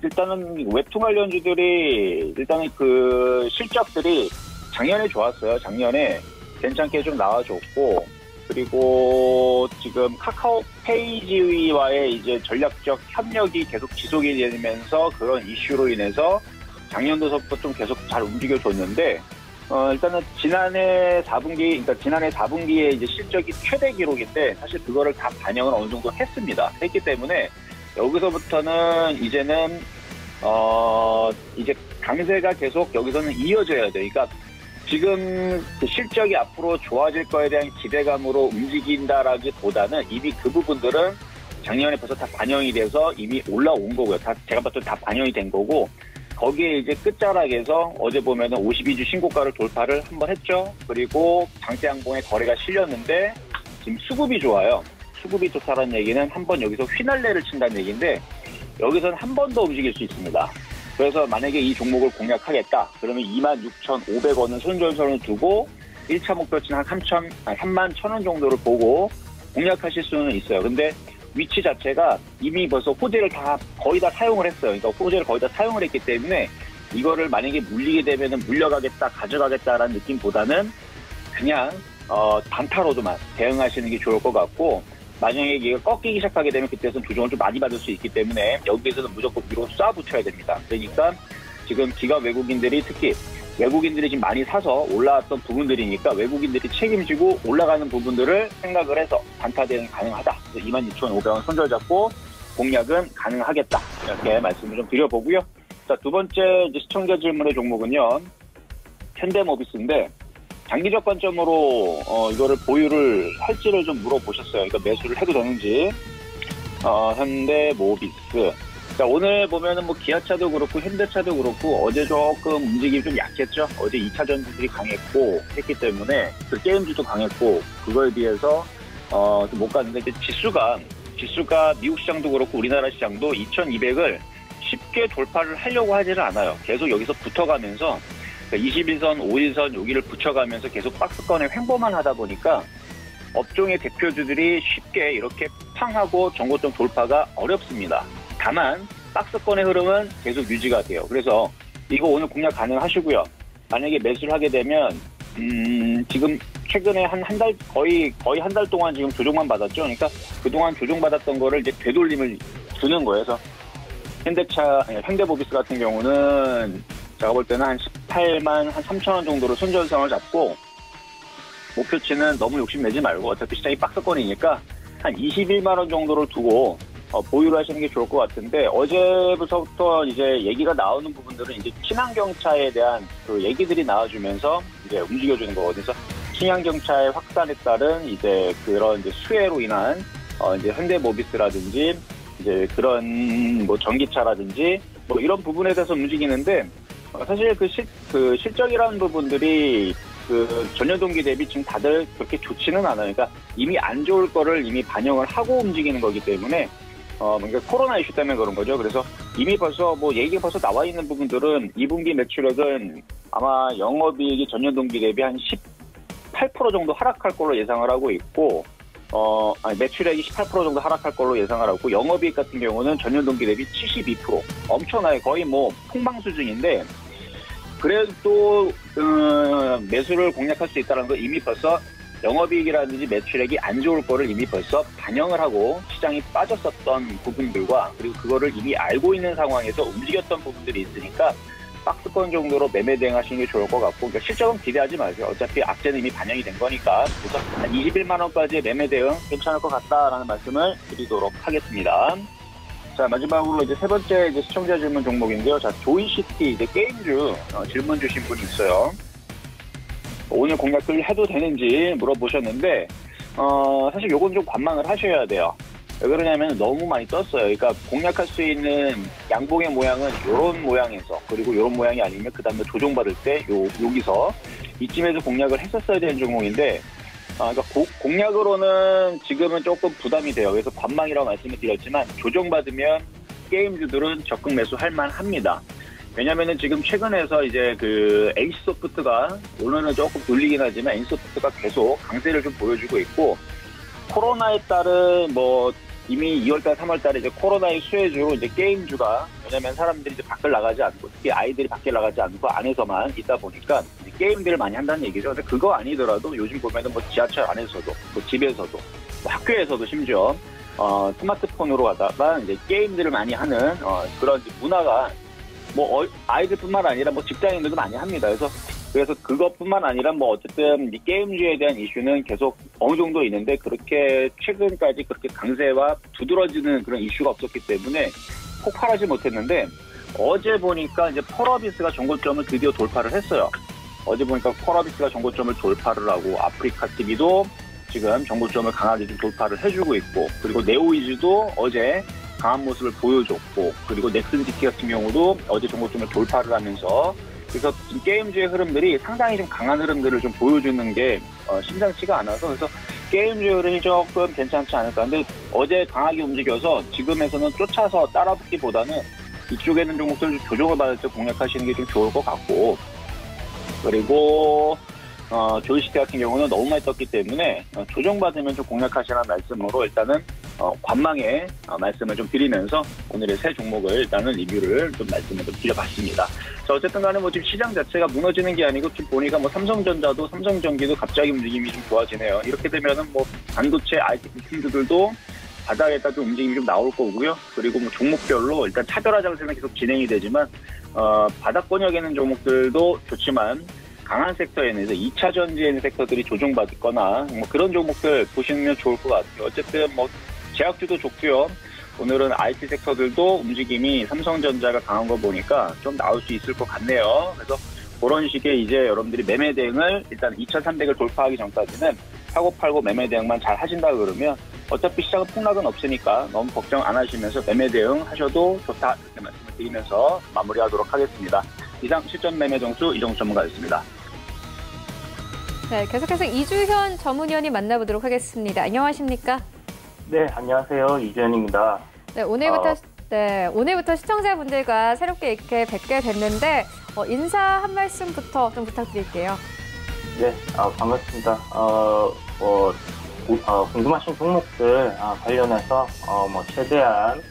일단은 웹툰 관련주들이 일단은 그 실적들이 작년에 좋았어요. 작년에 괜찮게 좀 나와줬고 그리고 지금 카카오페이지와의 이제 전략적 협력이 계속 지속이 되면서 그런 이슈로 인해서 작년도서부터 좀 계속 잘 움직여줬는데, 일단은 지난해 4분기에 이제 실적이 최대 기록인데, 사실 그거를 다 반영을 어느 정도 했기 때문에, 여기서부터는 이제는, 이제 강세가 계속 여기서는 이어져야 돼. 그러니까 지금 그 실적이 앞으로 좋아질 거에 대한 기대감으로 움직인다라기보다는 이미 그 부분들은 작년에 벌써 다 반영이 돼서 이미 올라온 거고요. 제가 봤을 때 다 반영이 된 거고, 거기에 이제 끝자락에서 어제 보면은 52주 신고가를 돌파를 한번 했죠. 그리고 장대양봉에 거래가 실렸는데 지금 수급이 좋아요. 수급이 좋다는 얘기는 한번 여기서 휘날레를 친다는 얘기인데 여기서는 한 번 더 움직일 수 있습니다. 그래서 만약에 이 종목을 공략하겠다. 그러면 26,500원은 손절선을 두고 1차 목표치는 한 31,000원 정도를 보고 공략하실 수는 있어요. 근데 위치 자체가 이미 벌써 호재를 거의 다 사용을 했어요. 그러니까 호재를 거의 다 사용을 했기 때문에 이거를 만약에 물리게 되면은 물려가겠다, 가져가겠다라는 느낌보다는 그냥 단타로도만 대응하시는 게 좋을 것 같고, 만약에 이게 꺾이기 시작하게 되면 그때는 조정을 좀 많이 받을 수 있기 때문에 여기에서는 무조건 위로 쏴 붙여야 됩니다. 그러니까 지금 기관 외국인들이 특히 외국인들이 지금 많이 사서 올라왔던 부분들이니까 외국인들이 책임지고 올라가는 부분들을 생각을 해서 단타 대응 가능하다. 26,500원 손절 잡고 공략은 가능하겠다. 이렇게 말씀을 좀 드려보고요. 자, 두 번째 이제 시청자 질문의 종목은요, 현대모비스인데 장기적 관점으로 이거를 보유를 할지를 좀 물어보셨어요. 그러니까 매수를 해도 되는지. 현대모비스. 자, 오늘 보면은 뭐 기아차도 그렇고 현대차도 그렇고 어제 조금 움직임이 좀 약했죠. 어제 2차 전지들이 강했고 했기 때문에 그 게임주도 강했고 그거에 비해서 좀 못 갔는데 지수가 미국 시장도 그렇고 우리나라 시장도 2200을 쉽게 돌파를 하려고 하지는 않아요. 계속 여기서 붙어가면서 21선, 5일선 여기를 붙여가면서 계속 박스권에 횡보만 하다 보니까 업종의 대표주들이 쉽게 이렇게 팡하고 전고점 돌파가 어렵습니다. 다만 박스권의 흐름은 계속 유지가 돼요. 그래서 이거 오늘 공략 가능하시고요. 만약에 매수를 하게 되면 지금 최근에 한 달 거의 한 달 동안 지금 조정만 받았죠. 그러니까 그동안 조정받았던 거를 이제 되돌림을 주는 거예요. 그래서 현대모비스 같은 경우는 제가 볼 때는 한 18만 한 3천원 정도로 손절성을 잡고 목표치는 너무 욕심내지 말고 어차피 시장이 박스권이니까 한 21만원 정도를 두고 보유를 하시는 게 좋을 것 같은데, 어제부터 이제 얘기가 나오는 부분들은 이제 친환경차에 대한 그 얘기들이 나와주면서 이제 움직여주는 거거든요. 그래서 친환경차의 확산에 따른 이제 그런 이제 수혜로 인한 이제 현대모비스라든지 이제 그런 뭐 전기차라든지 뭐 이런 부분에 대해서 움직이는데, 사실 그 실적이라는 부분들이 그 전년동기 대비 지금 다들 그렇게 좋지는 않아요. 그러니까 이미 안 좋을 거를 이미 반영을 하고 움직이는 거기 때문에 그러니까 코로나 이슈 때문에 그런 거죠. 그래서 이미 벌써 뭐 얘기가 벌써 나와 있는 부분들은 2분기 매출액은 아마 영업이익이 전년동기 대비 한 18% 정도 하락할 걸로 예상을 하고 있고, 매출액이 18% 정도 하락할 걸로 예상을 하고, 영업이익 같은 경우는 전년동기 대비 72%. 엄청나요. 거의 뭐 폭망 수준인데, 그래도 매수를 공략할 수 있다는 거 이미 벌써 영업이익이라든지 매출액이 안 좋을 거를 이미 벌써 반영을 하고 시장이 빠졌었던 부분들과, 그리고 그거를 이미 알고 있는 상황에서 움직였던 부분들이 있으니까 박스권 정도로 매매 대응하시는 게 좋을 것 같고, 그러니까 실적은 기대하지 마세요. 어차피 악재는 이미 반영이 된 거니까. 그래서 한 21만 원까지의 매매 대응 괜찮을 것 같다라는 말씀을 드리도록 하겠습니다. 자, 마지막으로 이제 세 번째 이제 시청자 질문 종목인데요. 자, 조이시티 이제 게임주 질문 주신 분이 있어요. 오늘 공략을 해도 되는지 물어보셨는데, 사실 요건 좀 관망을 하셔야 돼요. 왜 그러냐면 너무 많이 떴어요. 그러니까 공략할 수 있는 양봉의 모양은 요런 모양에서, 그리고 요런 모양이 아니면 그 다음에 조정받을 때 여기서 이쯤에서 공략을 했었어야 되는 종목인데, 그러니까 공략으로는 지금은 조금 부담이 돼요. 그래서 관망이라고 말씀을 드렸지만 조정받으면 게임주들은 적극 매수할 만합니다. 왜냐면은 지금 최근에서 이제 그 NC소프트가 오늘은 조금 돌리긴 하지만 NC소프트가 계속 강세를 좀 보여주고 있고, 코로나에 따른 뭐 이미 2월달, 3월달에 이제 코로나의 수혜주로 이제 게임주가, 왜냐면 사람들이 이제 밖을 나가지 않고, 특히 아이들이 밖에 나가지 않고 안에서만 있다 보니까 이제 게임들을 많이 한다는 얘기죠. 근데 그거 아니더라도 요즘 보면은 뭐 지하철 안에서도, 뭐 집에서도, 뭐 학교에서도 심지어 스마트폰으로 하다가 이제 게임들을 많이 하는 그런 문화가 뭐 아이들뿐만 아니라 뭐 직장인들도 많이 합니다. 그래서 그것뿐만 아니라 뭐 어쨌든 이 게임주에 대한 이슈는 계속 어느 정도 있는데, 그렇게 최근까지 그렇게 강세와 두드러지는 그런 이슈가 없었기 때문에 폭발하지 못했는데, 어제 보니까 이제 펄어비스가 정고점을 드디어 돌파를 했어요. 어제 보니까 펄어비스가 정고점을 돌파를 하고, 아프리카 TV도 지금 정고점을 강하게 좀 돌파를 해주고 있고, 그리고 네오이즈도 어제 강한 모습을 보여줬고, 그리고 넥슨 GT 같은 경우도 어제 정고점을 돌파를 하면서, 그래서 게임주의 흐름들이 상당히 좀 강한 흐름들을 좀 보여주는 게 심상치가 않아서, 그래서 게임즈 흐름이 조금 괜찮지 않을까. 근데 어제 강하게 움직여서 지금에서는 쫓아서 따라붙기보다는 이쪽에 있는 종목들 조정을 받을 때 공략하시는 게 좀 좋을 것 같고, 그리고 조이시티 같은 경우는 너무 많이 떴기 때문에 조정받으면 좀 공략하시라는 말씀으로 일단은 관망의 말씀을 좀 드리면서 오늘의 새 종목을 일단은 리뷰를 좀 말씀을 좀 드려봤습니다. 자, 어쨌든 간에 뭐 지금 시장 자체가 무너지는 게 아니고 지금 보니까 뭐 삼성전자도 삼성전기도 갑자기 움직임이 좀 좋아지네요. 이렇게 되면은 뭐 반도체 IT 부품주들도 바닥에다 좀 움직임이 좀 나올 거고요. 그리고 뭐 종목별로 일단 차별화 장세는 계속 진행이 되지만 바닥권역에 있는 종목들도 좋지만 강한 섹터에 있는 2차 전지에 있는 섹터들이 조정받거나 뭐 그런 종목들 보시면 좋을 것 같아요. 어쨌든 뭐 제약주도 좋고요. 오늘은 IT 섹터들도 움직임이 삼성전자가 강한 거 보니까 좀 나올 수 있을 것 같네요. 그래서 그런 식의 이제 여러분들이 매매 대응을 일단 2,300을 돌파하기 전까지는 사고 팔고 매매 대응만 잘 하신다 그러면 어차피 시장은 폭락은 없으니까 너무 걱정 안 하시면서 매매 대응 하셔도 좋다 이렇게 말씀을 드리면서 마무리하도록 하겠습니다. 이상 실전 매매 정수 이정수 전문가였습니다. 네, 계속해서 이주현 전문위원님 만나보도록 하겠습니다. 안녕하십니까? 네, 안녕하세요. 이주현입니다. 네, 오늘부터 시청자분들과 새롭게 이렇게 뵙게 됐는데 인사 한 말씀부터 좀 부탁드릴게요. 네, 반갑습니다. 궁금하신 종목들 관련해서 뭐 최대한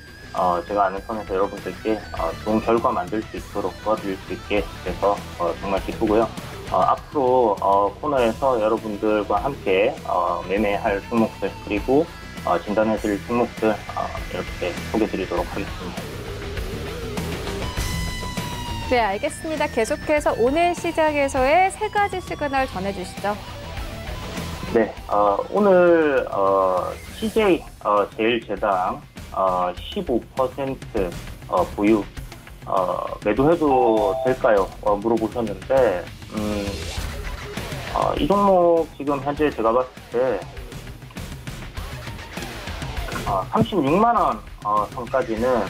제가 아는 선에서 여러분들께 좋은 결과 만들 수 있도록 도와드릴 수 있게 돼서 정말 기쁘고요. 앞으로 코너에서 여러분들과 함께 매매할 종목들 그리고 진단해드릴 종목들 이렇게 소개드리도록 하겠습니다. 네, 알겠습니다. 계속해서 오늘 시장에서의 세 가지 시그널 전해주시죠. 네, 오늘 CJ 제일제당 15% 보유 매도해도 될까요? 물어보셨는데 이 종목 지금 현재 제가 봤을 때 36만 원 선까지는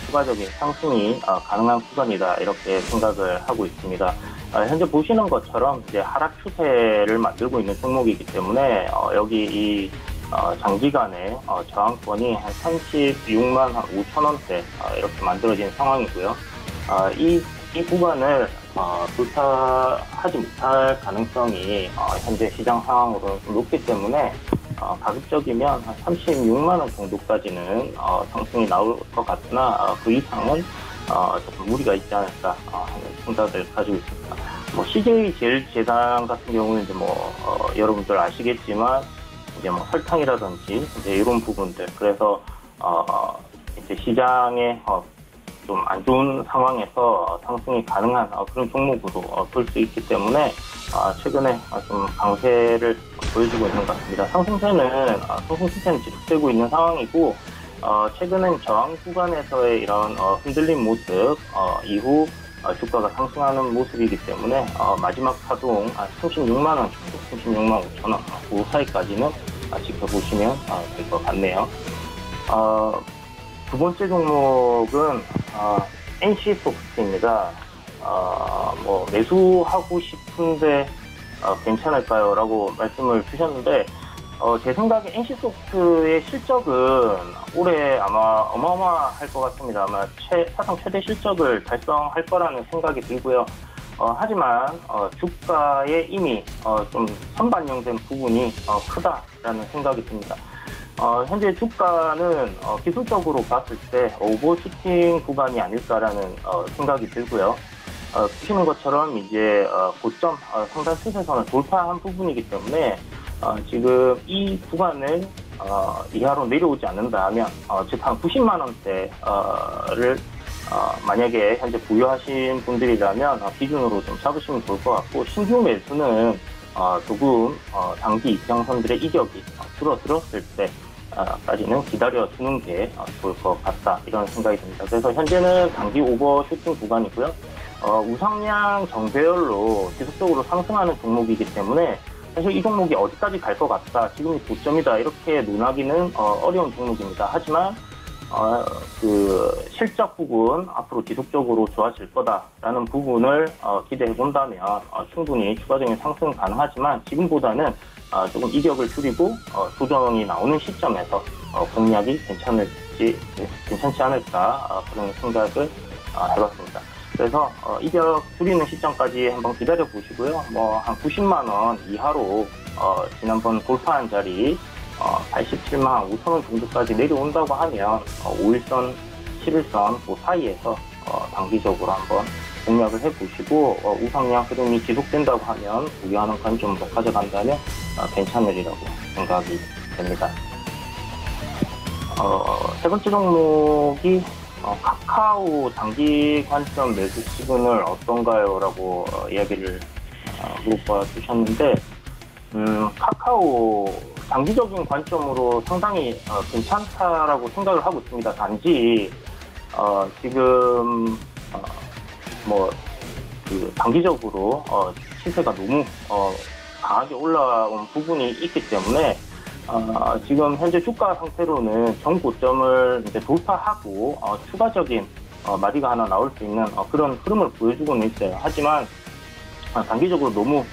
추가적인 상승이 가능한 구간이다 이렇게 생각을 하고 있습니다. 현재 보시는 것처럼 이제 하락 추세를 만들고 있는 종목이기 때문에 여기 이 장기간의 저항권이 한 36만 5천 원대 이렇게 만들어진 상황이고요. 이 구간을 돌파하지 못할 가능성이 현재 시장 상황으로 높기 때문에 가급적이면 한 36만 원 정도까지는 상승이 나올 것 같으나 그 이상은 조금 무리가 있지 않을까 하는 생각을 가지고 있습니다. 뭐 CJ 제일제당 같은 경우는 이제 여러분들 아시겠지만 이제 설탕이라든지 이제 이런 부분들 그래서 이제 시장에 좀 안 좋은 상황에서 상승이 가능한 그런 종목으로 볼 수 있기 때문에 최근에 좀 강세를 보여주고 있는 것 같습니다. 상승세는 지속되고 있는 상황이고 최근엔 저항 구간에서의 이런 흔들린 모습 이후 주가가 상승하는 모습이기 때문에 마지막 파동 36만 원 정도, 36만 5천 원 그 사이까지는 지켜보시면 될 것 같네요. 두 번째 종목은 NC소프트입니다. 매수하고 싶은데 괜찮을까요? 라고 말씀을 주셨는데 제 생각에 NC소프트의 실적은 올해 아마 어마어마할 것 같습니다. 아마 사상 최대 실적을 달성할 거라는 생각이 들고요. 하지만 주가에 이미 좀 선반영된 부분이 크다라는 생각이 듭니다. 현재 주가는 기술적으로 봤을 때 오버슈팅 구간이 아닐까라는 생각이 들고요. 보시는 것처럼 이제 고점 상단 추세선을 돌파한 부분이기 때문에 지금 이 구간을 이하로 내려오지 않는다면 즉 한 90만 원대를 만약에 현재 보유하신 분들이라면 기준으로 좀 잡으시면 좋을 것 같고 신규 매수는 조금 단기 이평선들의 이격이 줄어들었을 때까지는 기다려주는 게 좋을 것 같다 이런 생각이 듭니다. 그래서 현재는 단기 오버슈팅 구간이고요. 우상향 정배열로 지속적으로 상승하는 종목이기 때문에 사실 이 종목이 어디까지 갈 것 같다 지금이 고점이다 이렇게 논하기는 어려운 종목입니다. 하지만 그 실적 부분 앞으로 지속적으로 좋아질 거다라는 부분을 기대해 본다면 충분히 추가적인 상승 가능하지만 지금보다는 조금 이격을 줄이고 조정이 나오는 시점에서 공략이 괜찮지 않을까 그런 생각을 해봤습니다. 그래서 이격 줄이는 시점까지 한번 기다려 보시고요. 한 90만 원 이하로 지난번 돌파한 자리 87만 5천 원 정도까지 내려온다고 하면 5일선, 11선 그 사이에서 단기적으로 한번 공략을 해보시고 우상향 흐름이 지속된다고 하면 우려하는 관점으로 가져간다면 괜찮으리라고 생각이 됩니다. 세 번째 종목이 카카오 장기 관점 매수 시그널 어떤가요? 라고 이야기를 물어봐 주셨는데 카카오 장기적인 관점으로 상당히 괜찮다라고 생각을 하고 있습니다. 단지 지금 그 단기적으로 시세가 너무 강하게 올라온 부분이 있기 때문에 지금 현재 주가 상태로는 전 고점을 이제 돌파하고 추가적인 마디가 하나 나올 수 있는 그런 흐름을 보여주고는 있어요. 하지만 단기적으로 너무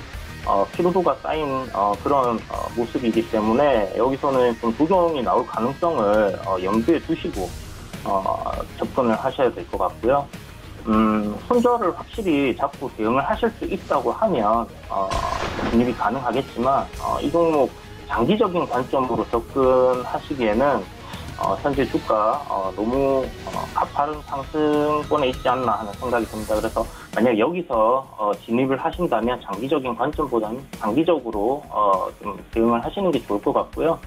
피로도가 쌓인 그런 모습이기 때문에 여기서는 좀 조정이 나올 가능성을 염두에 두시고 접근을 하셔야 될 것 같고요. 손절을 확실히 잡고 대응을 하실 수 있다고 하면 진입이 가능하겠지만 이 종목 장기적인 관점으로 접근하시기에는 현재 주가 너무 가파른 상승권에 있지 않나 하는 생각이 듭니다. 그래서 만약 여기서 진입을 하신다면 장기적인 관점보다는 단기적으로 좀 대응을 하시는 게 좋을 것 같고요.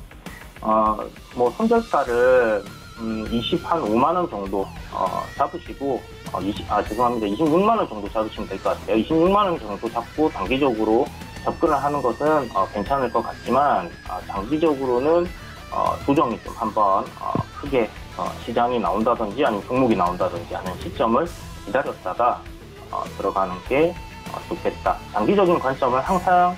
손절가를 25만 원 정도 잡으시고 26만 원 정도 잡으시면 될 것 같아요. 26만 원 정도 잡고 단기적으로 접근을 하는 것은 괜찮을 것 같지만 장기적으로는 조정이 좀 한번 크게 시장이 나온다든지 아니면 종목이 나온다든지 하는 시점을 기다렸다가 들어가는 게 좋겠다. 장기적인 관점을 항상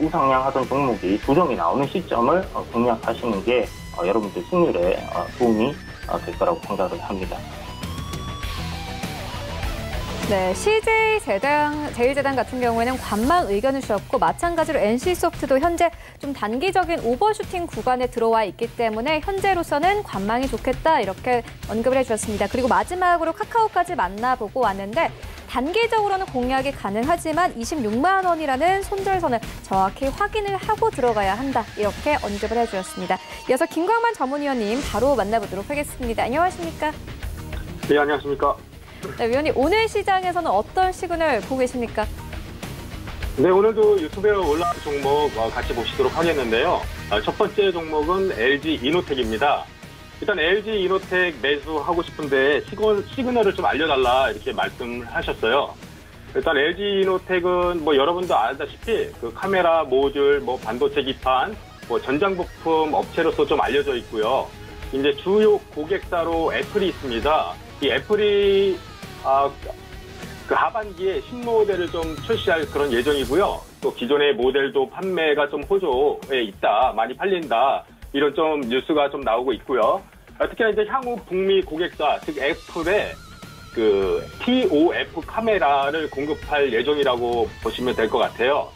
우상향 하던 종목이 조정이 나오는 시점을 공략하시는 게 여러분들 승률에 도움이 될 거라고 생각을 합니다. 네, CJ제일제당 같은 경우에는 관망 의견을 주셨고 마찬가지로 NC소프트도 현재 좀 단기적인 오버슈팅 구간에 들어와 있기 때문에 현재로서는 관망이 좋겠다 이렇게 언급을 해주셨습니다. 그리고 마지막으로 카카오까지 만나보고 왔는데 단기적으로는 공략이 가능하지만 26만 원이라는 손절선을 정확히 확인을 하고 들어가야 한다 이렇게 언급을 해주셨습니다. 이어서 김광만 전문위원님 바로 만나보도록 하겠습니다. 안녕하십니까? 네, 안녕하십니까? 네, 위원님 오늘 시장에서는 어떤 시그널 보고 계십니까? 네, 오늘도 유튜브에 올라온 종목 같이 보시도록 하겠는데요. 첫 번째 종목은 LG이노텍입니다. 일단 LG이노텍 매수하고 싶은데 시그널을 좀 알려달라 이렇게 말씀을 하셨어요. 일단 LG이노텍은 여러분도 아다시피 그 카메라 모듈, 반도체 기판, 전장 부품 업체로서 좀 알려져 있고요. 이제 주요 고객사로 애플이 있습니다. 이 애플이 그 하반기에 신모델을 좀 출시할 그런 예정이고요. 또 기존의 모델도 판매가 좀 호조에 있다, 많이 팔린다 이런 좀 뉴스가 좀 나오고 있고요. 특히나 이제 향후 북미 고객사, 즉 애플의 그 TOF 카메라를 공급할 예정이라고 보시면 될 것 같아요.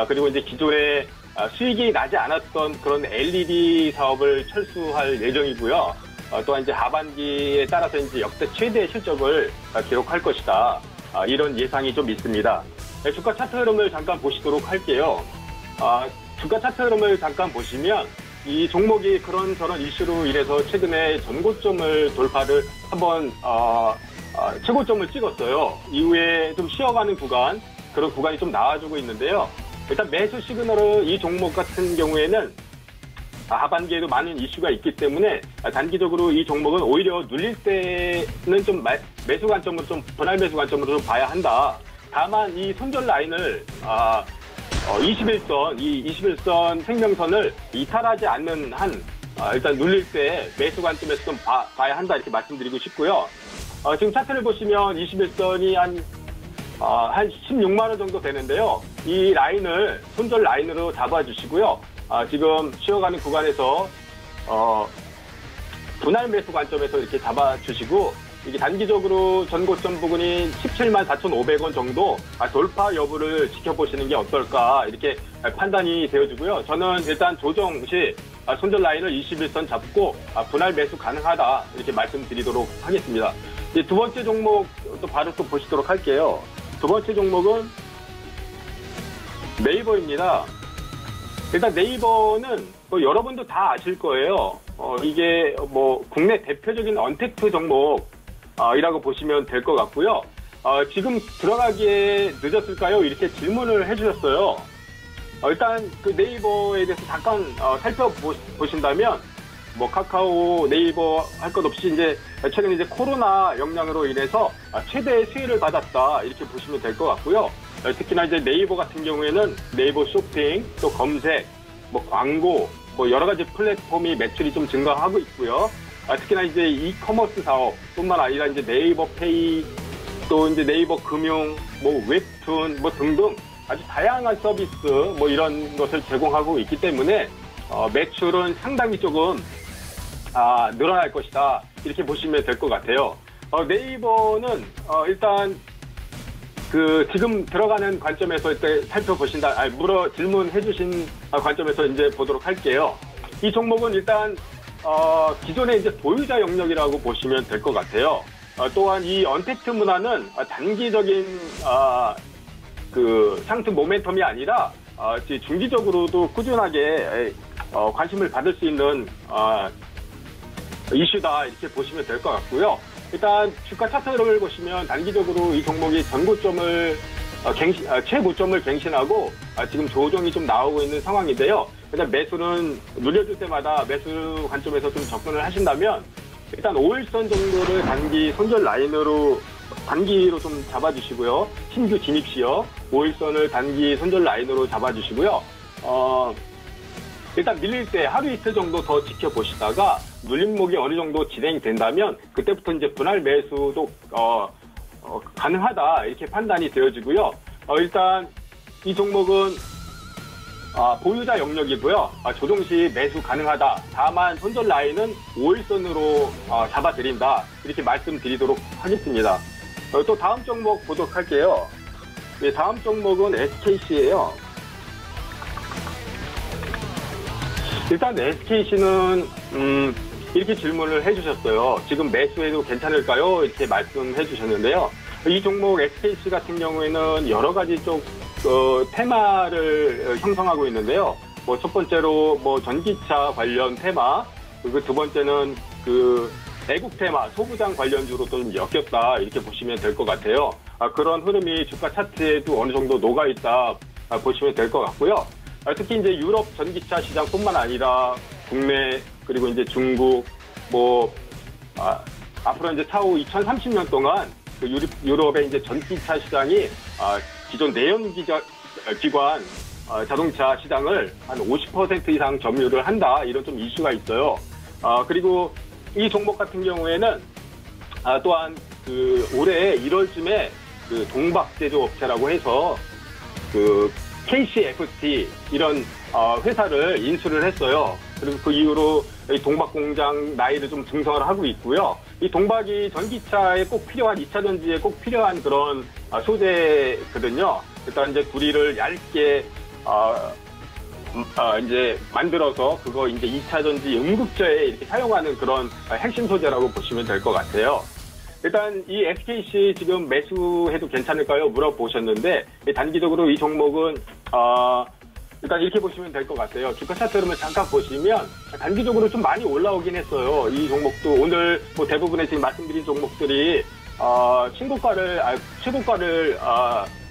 그리고 이제 기존에 수익이 나지 않았던 그런 LED 사업을 철수할 예정이고요. 또한 이제 하반기에 따라서 이제 역대 최대 실적을 기록할 것이다. 이런 예상이 좀 있습니다. 네, 주가 차트 흐름을 잠깐 보시도록 할게요. 주가 차트 흐름을 잠깐 보시면 이 종목이 그런저런 이슈로 인해서 최근에 전고점을 돌파를 한번 최고점을 찍었어요. 이후에 좀 쉬어가는 구간, 그런 구간이 좀 나와주고 있는데요. 일단 매수 시그널은 이 종목 같은 경우에는 하반기에도 많은 이슈가 있기 때문에 단기적으로 이 종목은 오히려 눌릴 때는 좀 매수 관점으로 좀 분할 매수 관점으로 좀 봐야 한다. 다만 이 손절 라인을 21선 생명선을 이탈하지 않는 한 일단 눌릴 때 매수 관점에서 좀 봐야 한다 이렇게 말씀드리고 싶고요. 지금 차트를 보시면 21선이 한 16만 원 정도 되는데요. 이 라인을 손절 라인으로 잡아주시고요. 지금 쉬어가는 구간에서 분할 매수 관점에서 이렇게 잡아주시고 이게 단기적으로 전고점 부근이 174,500원 정도 돌파 여부를 지켜보시는 게 어떨까 이렇게 판단이 되어지고요. 저는 일단 조정 시 손절 라인을 21선 잡고 분할 매수 가능하다 이렇게 말씀드리도록 하겠습니다. 이제 두 번째 종목 또 바로 또 보시도록 할게요. 두 번째 종목은 네이버입니다. 일단 네이버는 뭐 여러분도 다 아실 거예요. 이게 뭐 국내 대표적인 언택트 종목이라고 보시면 될 것 같고요. 지금 들어가기에 늦었을까요? 이렇게 질문을 해주셨어요. 일단 그 네이버에 대해서 잠깐 살펴보신다면 뭐 카카오, 네이버 할 것 없이 이제 최근 이제 코로나 영향으로 인해서 최대의 수혜를 받았다 이렇게 보시면 될 것 같고요. 특히나 이제 네이버 같은 경우에는 네이버 쇼핑, 또 검색, 뭐 광고, 뭐 여러 가지 플랫폼이 매출이 좀 증가하고 있고요. 특히나 이제 이커머스 사업뿐만 아니라 이제 네이버 페이, 또 이제 네이버 금융, 뭐 웹툰, 뭐 등등 아주 다양한 서비스 뭐 이런 것을 제공하고 있기 때문에 매출은 상당히 조금 늘어날 것이다 이렇게 보시면 될 것 같아요. 네이버는 일단 그 지금 들어가는 관점에서 이때 살펴보신다, 질문해주신 관점에서 이제 보도록 할게요. 이 종목은 일단 기존의 이제 보유자 영역이라고 보시면 될 것 같아요. 또한 이 언택트 문화는 단기적인 그 상승 모멘텀이 아니라 중기적으로도 꾸준하게 관심을 받을 수 있는 이슈다 이렇게 보시면 될 것 같고요. 일단 주가 차트를 보시면 단기적으로 이 종목이 전고점을 최고점을 갱신하고 지금 조정이 좀 나오고 있는 상황인데요. 일단 매수는 눌려줄 때마다 매수 관점에서 좀 접근을 하신다면 일단 5일선 정도를 단기 손절 라인으로 단기로 좀 잡아주시고요. 신규 진입 시요 5일선을 단기 손절 라인으로 잡아주시고요. 일단 밀릴 때 하루 이틀 정도 더 지켜보시다가 눌림목이 어느 정도 진행이 된다면 그때부터 이제 분할 매수도 가능하다 이렇게 판단이 되어지고요. 일단 이 종목은 보유자 영역이고요. 조정 시 매수 가능하다. 다만 손절 라인은 5일선으로 잡아드린다 이렇게 말씀드리도록 하겠습니다. 또 다음 종목 보도록 할게요. 네, 다음 종목은 SKC예요. 일단 SKC는 이렇게 질문을 해주셨어요. 지금 매수해도 괜찮을까요? 이렇게 말씀해 주셨는데요. 이 종목 SKC 같은 경우에는 여러 가지 쪽 테마를 형성하고 있는데요. 뭐 첫 번째로 뭐 전기차 관련 테마, 그리고 두 번째는 그 애국 테마, 소부장 관련주로 좀 엮였다 이렇게 보시면 될 것 같아요. 그런 흐름이 주가 차트에도 어느 정도 녹아 있다 보시면 될 것 같고요. 특히 이제 유럽 전기차 시장뿐만 아니라 국내 그리고 이제 중국 뭐 앞으로 이제 차후 2030년 동안 그 유럽의 이제 전기차 시장이 기존 내연기관 자동차 시장을 한 50% 이상 점유를 한다 이런 좀 이슈가 있어요. 그리고 이 종목 같은 경우에는 또한 그 올해 1월쯤에 그 동박 제조업체라고 해서 그 KCFT 이런 회사를 인수를 했어요. 그리고 그 이후로 이 동박 공장 나이를 좀 증성을 하고 있고요. 이 동박이 전기차에 꼭 필요한 2차 전지에 꼭 필요한 그런 소재거든요. 일단 이제 구리를 얇게 이제 만들어서 그거 이제 2차 전지 응급처에 이렇게 사용하는 그런 핵심 소재라고 보시면 될 것 같아요. 일단 이 SKC 지금 매수해도 괜찮을까요? 물어보셨는데 단기적으로 이 종목은 일단 이렇게 보시면 될 것 같아요. 주가 차트를 잠깐 보시면 단기적으로 좀 많이 올라오긴 했어요. 이 종목도 오늘 뭐 대부분의 지금 말씀드린 종목들이 최고가를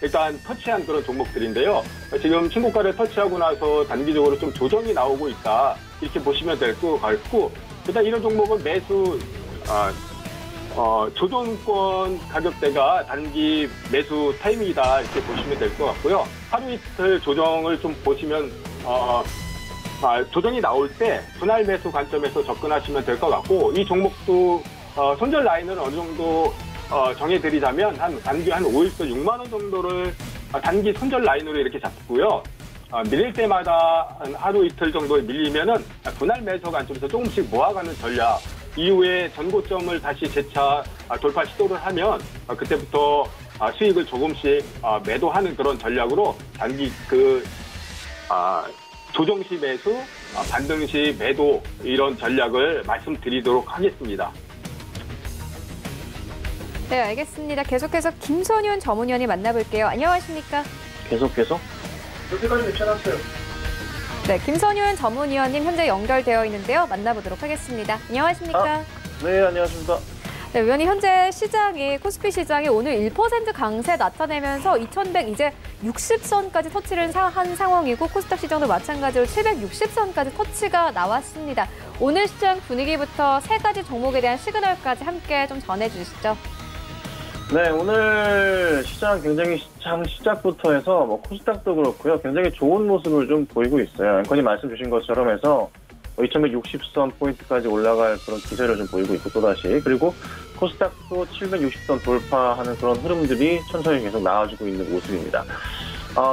일단 터치한 그런 종목들인데요. 지금 최고가를 터치하고 나서 단기적으로 좀 조정이 나오고 있다 이렇게 보시면 될 것 같고, 일단 이런 종목은 매수 조정권 가격대가 단기 매수 타이밍이다 이렇게 보시면 될 것 같고요. 하루 이틀 조정을 좀 보시면 조정이 나올 때 분할 매수 관점에서 접근하시면 될 것 같고, 이 종목도 손절 라인을 어느 정도 정해드리자면 단기 한 5일선 6만 원 정도를 단기 손절 라인으로 이렇게 잡고요. 밀릴 때마다 한 하루 이틀 정도 밀리면은 분할 매수 관점에서 조금씩 모아가는 전략 이후에 전고점을 다시 재차 돌파 시도를 하면 그때부터 수익을 조금씩 매도하는 그런 전략으로 단기 조정시 매수, 반등시 매도 이런 전략을 말씀드리도록 하겠습니다. 네, 알겠습니다. 계속해서 김선윤 전문위원님 만나볼게요. 안녕하십니까? 계속? 여기까지 괜찮았어요. 네, 김선윤 전문위원님 현재 연결되어 있는데요. 만나보도록 하겠습니다. 안녕하십니까? 네, 안녕하십니까. 네, 위원님 현재 코스피 시장이 오늘 1% 강세 나타내면서 2100 이제 60선까지 터치를 한 상황이고 코스닥 시장도 마찬가지로 760선까지 터치가 나왔습니다. 오늘 시장 분위기부터 세 가지 종목에 대한 시그널까지 함께 좀 전해주시죠. 네, 오늘 시장 굉장히 시작부터 해서 코스닥도 그렇고요. 굉장히 좋은 모습을 좀 보이고 있어요. 앵커님 말씀 주신 것처럼 해서 2160선 포인트까지 올라갈 그런 기세를 좀 보이고 있고 또다시 그리고 코스닥도 760선 돌파하는 그런 흐름들이 천천히 계속 나와주고 있는 모습입니다.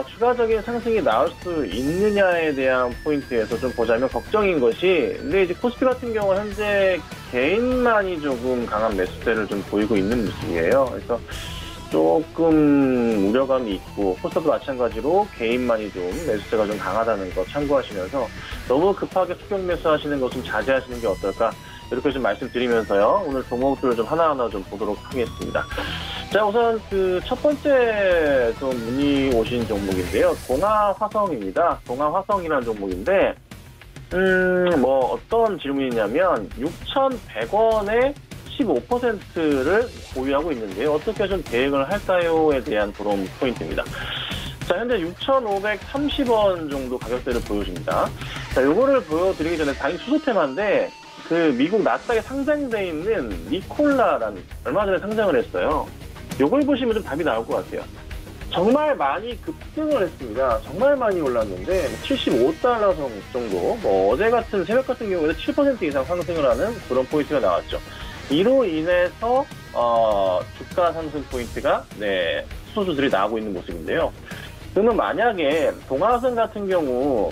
추가적인 상승이 나올 수 있느냐에 대한 포인트에서 좀 보자면 걱정인 것이 근데 이제 코스피 같은 경우 현재 개인만이 조금 강한 매수세를 좀 보이고 있는 모습이에요. 그래서 조금 우려감이 있고 코스닥도 마찬가지로 개인만이 좀 매수세가 좀 강하다는 거 참고하시면서 너무 급하게 추격 매수하시는 것 좀 자제하시는 게 어떨까 이렇게 좀 말씀드리면서요. 오늘 종목들을 좀 하나하나 좀 보도록 하겠습니다. 자, 우선 첫 번째 좀 문의 오신 종목인데요. 동아화성입니다. 동아화성이라는 종목인데 어떤 질문이냐면 6,100원에 15%를 보유하고 있는데요. 어떻게 좀 대응을 할까요?에 대한 그런 포인트입니다. 자, 현재 6,530원 정도 가격대를 보여줍니다. 자, 요거를 보여드리기 전에 당연히 수소테마인데 미국 나스닥에 상장돼 있는 니콜라라는 얼마 전에 상장을 했어요. 요걸 보시면 좀 답이 나올 것 같아요. 정말 많이 급등을 했습니다. 정말 많이 올랐는데 75달러 정도 어제 같은 새벽 같은 경우에는 7% 이상 상승을 하는 그런 포인트가 나왔죠. 이로 인해서 주가 상승 포인트가 수소주들이 나오고 있는 모습인데요. 그러면 만약에 동아화성 같은 경우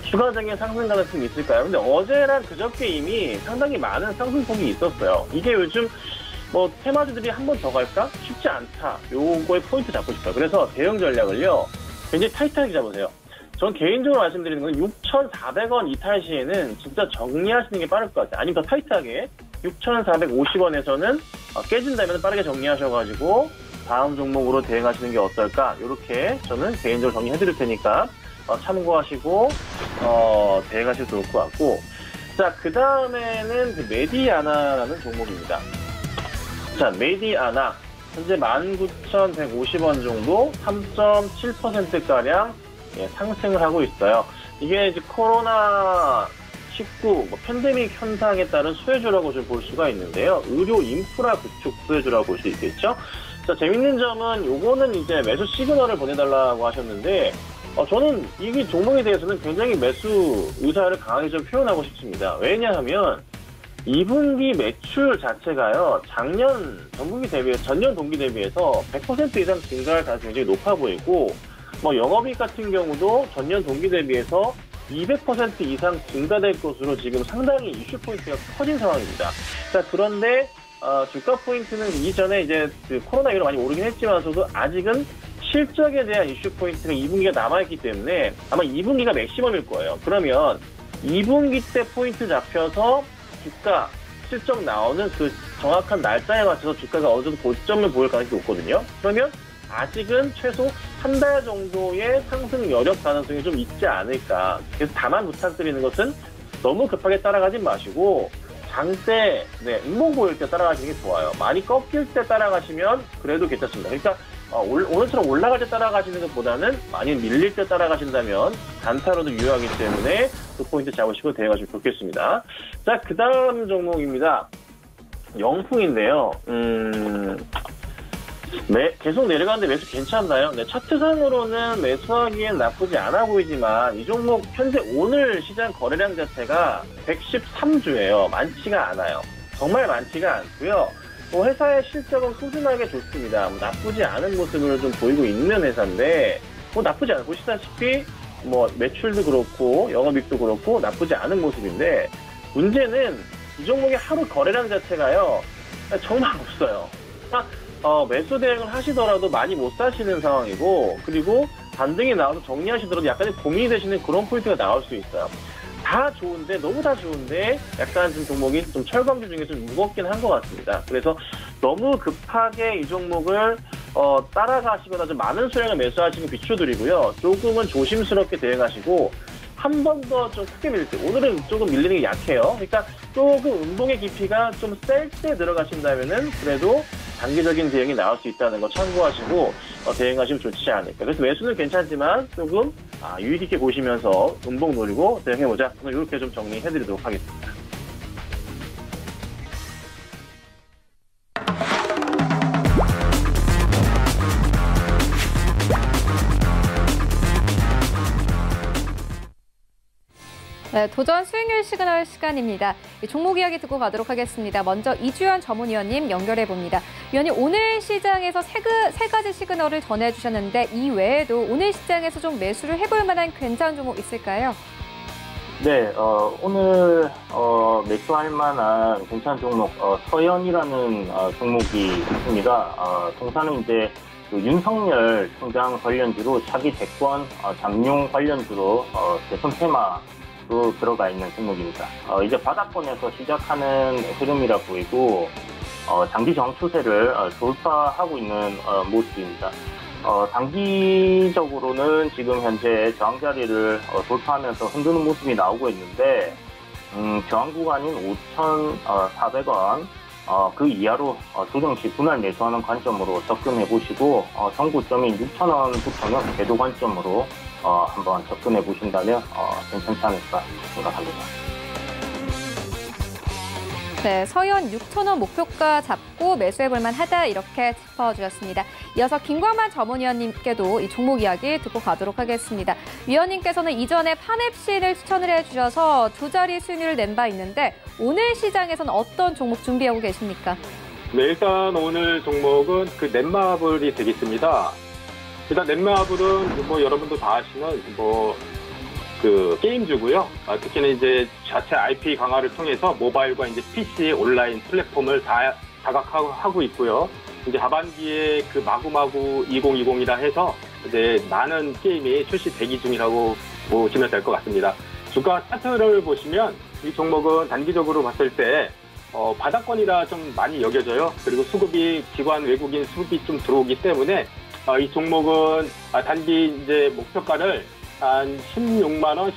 추가적인 상승 가능성이 있을까요? 근데 어제랑 그저께 이미 상당히 많은 상승폭이 있었어요. 이게 요즘 테마주들이 한 번 더 갈까? 쉽지 않다. 요거에 포인트 잡고 싶어요. 그래서 대응 전략을요, 굉장히 타이트하게 잡으세요. 전 개인적으로 말씀드리는 건 6,400원 이탈 시에는 진짜 정리하시는 게 빠를 것 같아요. 아니면 더 타이트하게 6,450원에서는 깨진다면 빠르게 정리하셔가지고 다음 종목으로 대응하시는 게 어떨까? 이렇게 저는 개인적으로 정리해드릴 테니까 참고하시고 대응하시면 좋을 것 같고, 자, 그 다음에는 메디아나라는 종목입니다. 자, 메디아나 현재 19,150원 정도 3.7%가량 상승을 하고 있어요. 이게 이제 코로나19 팬데믹 현상에 따른 수혜주라고 좀 볼 수가 있는데요. 의료 인프라 구축 수혜주라고 볼 수 있겠죠. 자, 재밌는 점은 요거는 이제 매수 시그널을 보내달라고 하셨는데 저는 이 종목에 대해서는 굉장히 매수 의사를 강하게 좀 표현하고 싶습니다. 왜냐하면 2분기 매출 자체가요, 전년 동기 대비해서 100% 이상 증가할 가능성이 굉장히 높아 보이고, 영업이익 같은 경우도 전년 동기 대비해서 200% 이상 증가될 것으로 지금 상당히 이슈 포인트가 커진 상황입니다. 자, 그런데, 주가 포인트는 이전에 이제 코로나19로 많이 오르긴 했지만서도 아직은 실적에 대한 이슈 포인트가 2분기가 남아있기 때문에 아마 2분기가 맥시멈일 거예요. 그러면 2분기 때 포인트 잡혀서 주가 실적 나오는 그 정확한 날짜에 맞춰서 주가가 어느 정도 고점을 보일 가능성이 높거든요. 그러면 아직은 최소 한 달 정도의 상승 여력 가능성이 좀 있지 않을까. 그래서 다만 부탁드리는 것은 너무 급하게 따라가지 마시고 장대, 음봉 보일 때 따라가시는 게 좋아요. 많이 꺾일 때 따라가시면 그래도 괜찮습니다. 그러니까 오늘처럼 올라갈 때 따라가시는 것보다는 많이 밀릴 때 따라가신다면 단타로도 유효하기 때문에 그 포인트 잡으시고 대응하시면 좋겠습니다. 자, 그 다음 종목입니다. 영풍인데요. 계속 내려가는데 매수 괜찮나요? 네, 차트상으로는 매수하기엔 나쁘지 않아 보이지만 이 종목 현재 오늘 시장 거래량 자체가 113주예요. 많지가 않아요. 정말 많지가 않고요. 회사의 실적은 꾸준하게 좋습니다. 나쁘지 않은 모습을 좀 보이고 있는 회사인데 나쁘지 않아요. 보시다시피 매출도 그렇고 영업이익도 그렇고 나쁘지 않은 모습인데 문제는 이 종목의 하루 거래량 자체가요 정말 없어요. 매수 대응을 하시더라도 많이 못 사시는 상황이고, 그리고 반등이 나와서 정리하시더라도 약간의 고민이 되시는 그런 포인트가 나올 수 있어요. 다 좋은데, 너무 다 좋은데 약간 좀 종목이 좀 철강주 중에 좀 무겁긴 한 것 같습니다. 그래서 너무 급하게 이 종목을 따라가시거나 좀 많은 수량을 매수하시는 비추드리고요. 조금은 조심스럽게 대응하시고, 한 번 더 좀 크게 밀릴 때, 오늘은 조금 밀리는 게 약해요. 그러니까 조금 음봉의 깊이가 좀 셀 때 들어가신다면은 그래도 단기적인 대응이 나올 수 있다는 거 참고하시고 대응하시면 좋지 않을까. 그래서 매수는 괜찮지만 조금 유익 있게 보시면서 음봉 노리고 대응해보자. 오늘 이렇게 좀 정리해드리도록 하겠습니다. 네, 도전 수익률 시그널 시간입니다. 종목 이야기 듣고 가도록 하겠습니다. 먼저 이주연 전문위원님 연결해 봅니다. 위원님, 오늘 시장에서 세 가지 시그널을 전해주셨는데 이 외에도 오늘 시장에서 좀 매수를 해볼 만한 괜찮은 종목 있을까요? 네, 오늘 매수할 만한 괜찮은 종목 서현이라는 종목이 있습니다. 동사는 이제 그 윤석열 총장 관련주로 차기 대권 잠룡 관련주로 대선 테마 들어가 있는 종목입니다. 이제 바닥권에서 시작하는 흐름이라 보이고 장기 정추세를 돌파하고 있는 모습입니다. 단기적으로는 지금 현재 저항 자리를 돌파하면서 흔드는 모습이 나오고 있는데 저항 구간인 5,400원 그 이하로 조정 시 분할 매수하는 관점으로 접근해 보시고 정고점인 6,000원부터는 궤도 관점으로 한번 접근해 보신다면 괜찮지 않을까 생각합니다. 네, 서현 6,000원 목표가 잡고 매수해볼 만하다 이렇게 짚어주셨습니다. 이어서 김광만 전문위원님께도 이 종목 이야기 듣고 가도록 하겠습니다. 위원님께서는 이전에 판앱신을 추천을 해주셔서 두 자리 수익률을 낸 바 있는데 오늘 시장에서는 어떤 종목 준비하고 계십니까? 네, 일단 오늘 종목은 그 넷마블이 되겠습니다. 일단 넷마블은 뭐 여러분도 다 아시는 그 게임주고요. 특히나 이제 자체 IP 강화를 통해서 모바일과 이제 PC 온라인 플랫폼을 다 자각하고 있고요. 이제 하반기에 그 마구마구 2020이라 해서 이제 많은 게임이 출시 대기 중이라고 보시면 될 것 같습니다. 주가 차트를 보시면 이 종목은 단기적으로 봤을 때 바닥권이라 좀 많이 여겨져요. 그리고 수급이 기관 외국인 수급이 좀 들어오기 때문에 이 종목은 단기 이제 목표가를 한 16만 원,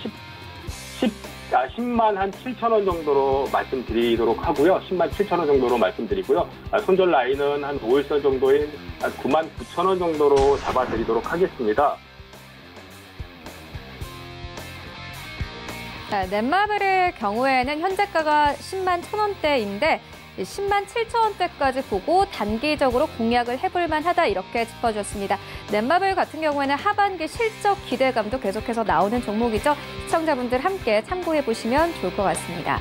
10만 한 7천 원 정도로 말씀드리도록 하고요. 10만 7천 원 정도로 말씀드리고요. 손절 라인은 한 5일선 정도인 한 9만 9천 원 정도로 잡아드리도록 하겠습니다. 넷마블의 경우에는 현재가가 10만 1,000원대인데 10만 7천원대까지 보고 단기적으로 공략을 해볼 만하다 이렇게 짚어주셨습니다. 넷마블 같은 경우에는 하반기 실적 기대감도 계속해서 나오는 종목이죠. 시청자분들 함께 참고해보시면 좋을 것 같습니다.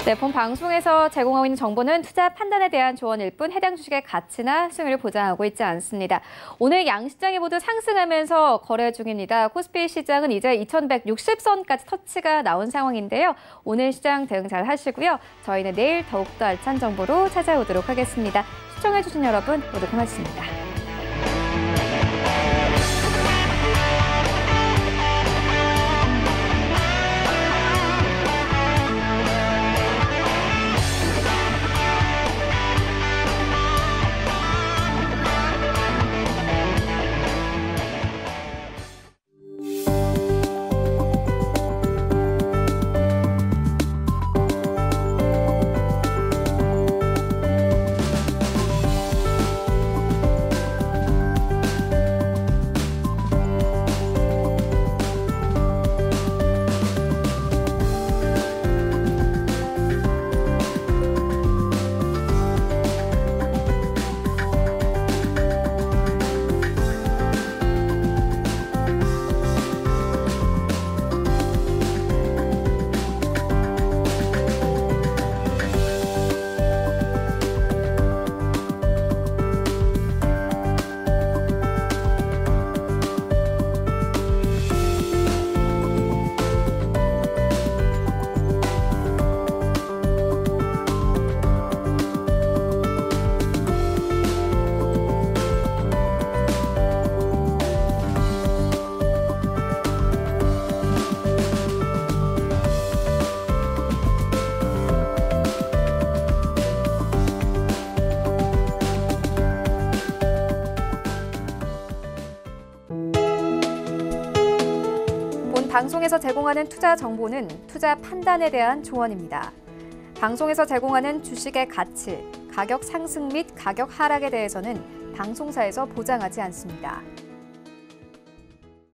네, 본 방송에서 제공하고 있는 정보는 투자 판단에 대한 조언일 뿐 해당 주식의 가치나 수익률을 보장하고 있지 않습니다. 오늘 양시장이 모두 상승하면서 거래 중입니다. 코스피 시장은 이제 2160선까지 터치가 나온 상황인데요. 오늘 시장 대응 잘 하시고요. 저희는 내일 더욱더 알찬 정보로 찾아오도록 하겠습니다. 시청해주신 여러분 모두 고맙습니다. 방송에서 제공하는 투자 정보는 투자 판단에 대한 조언입니다. 방송에서 제공하는 주식의 가치, 가격 상승 및 가격 하락에 대해서는 방송사에서 보장하지 않습니다.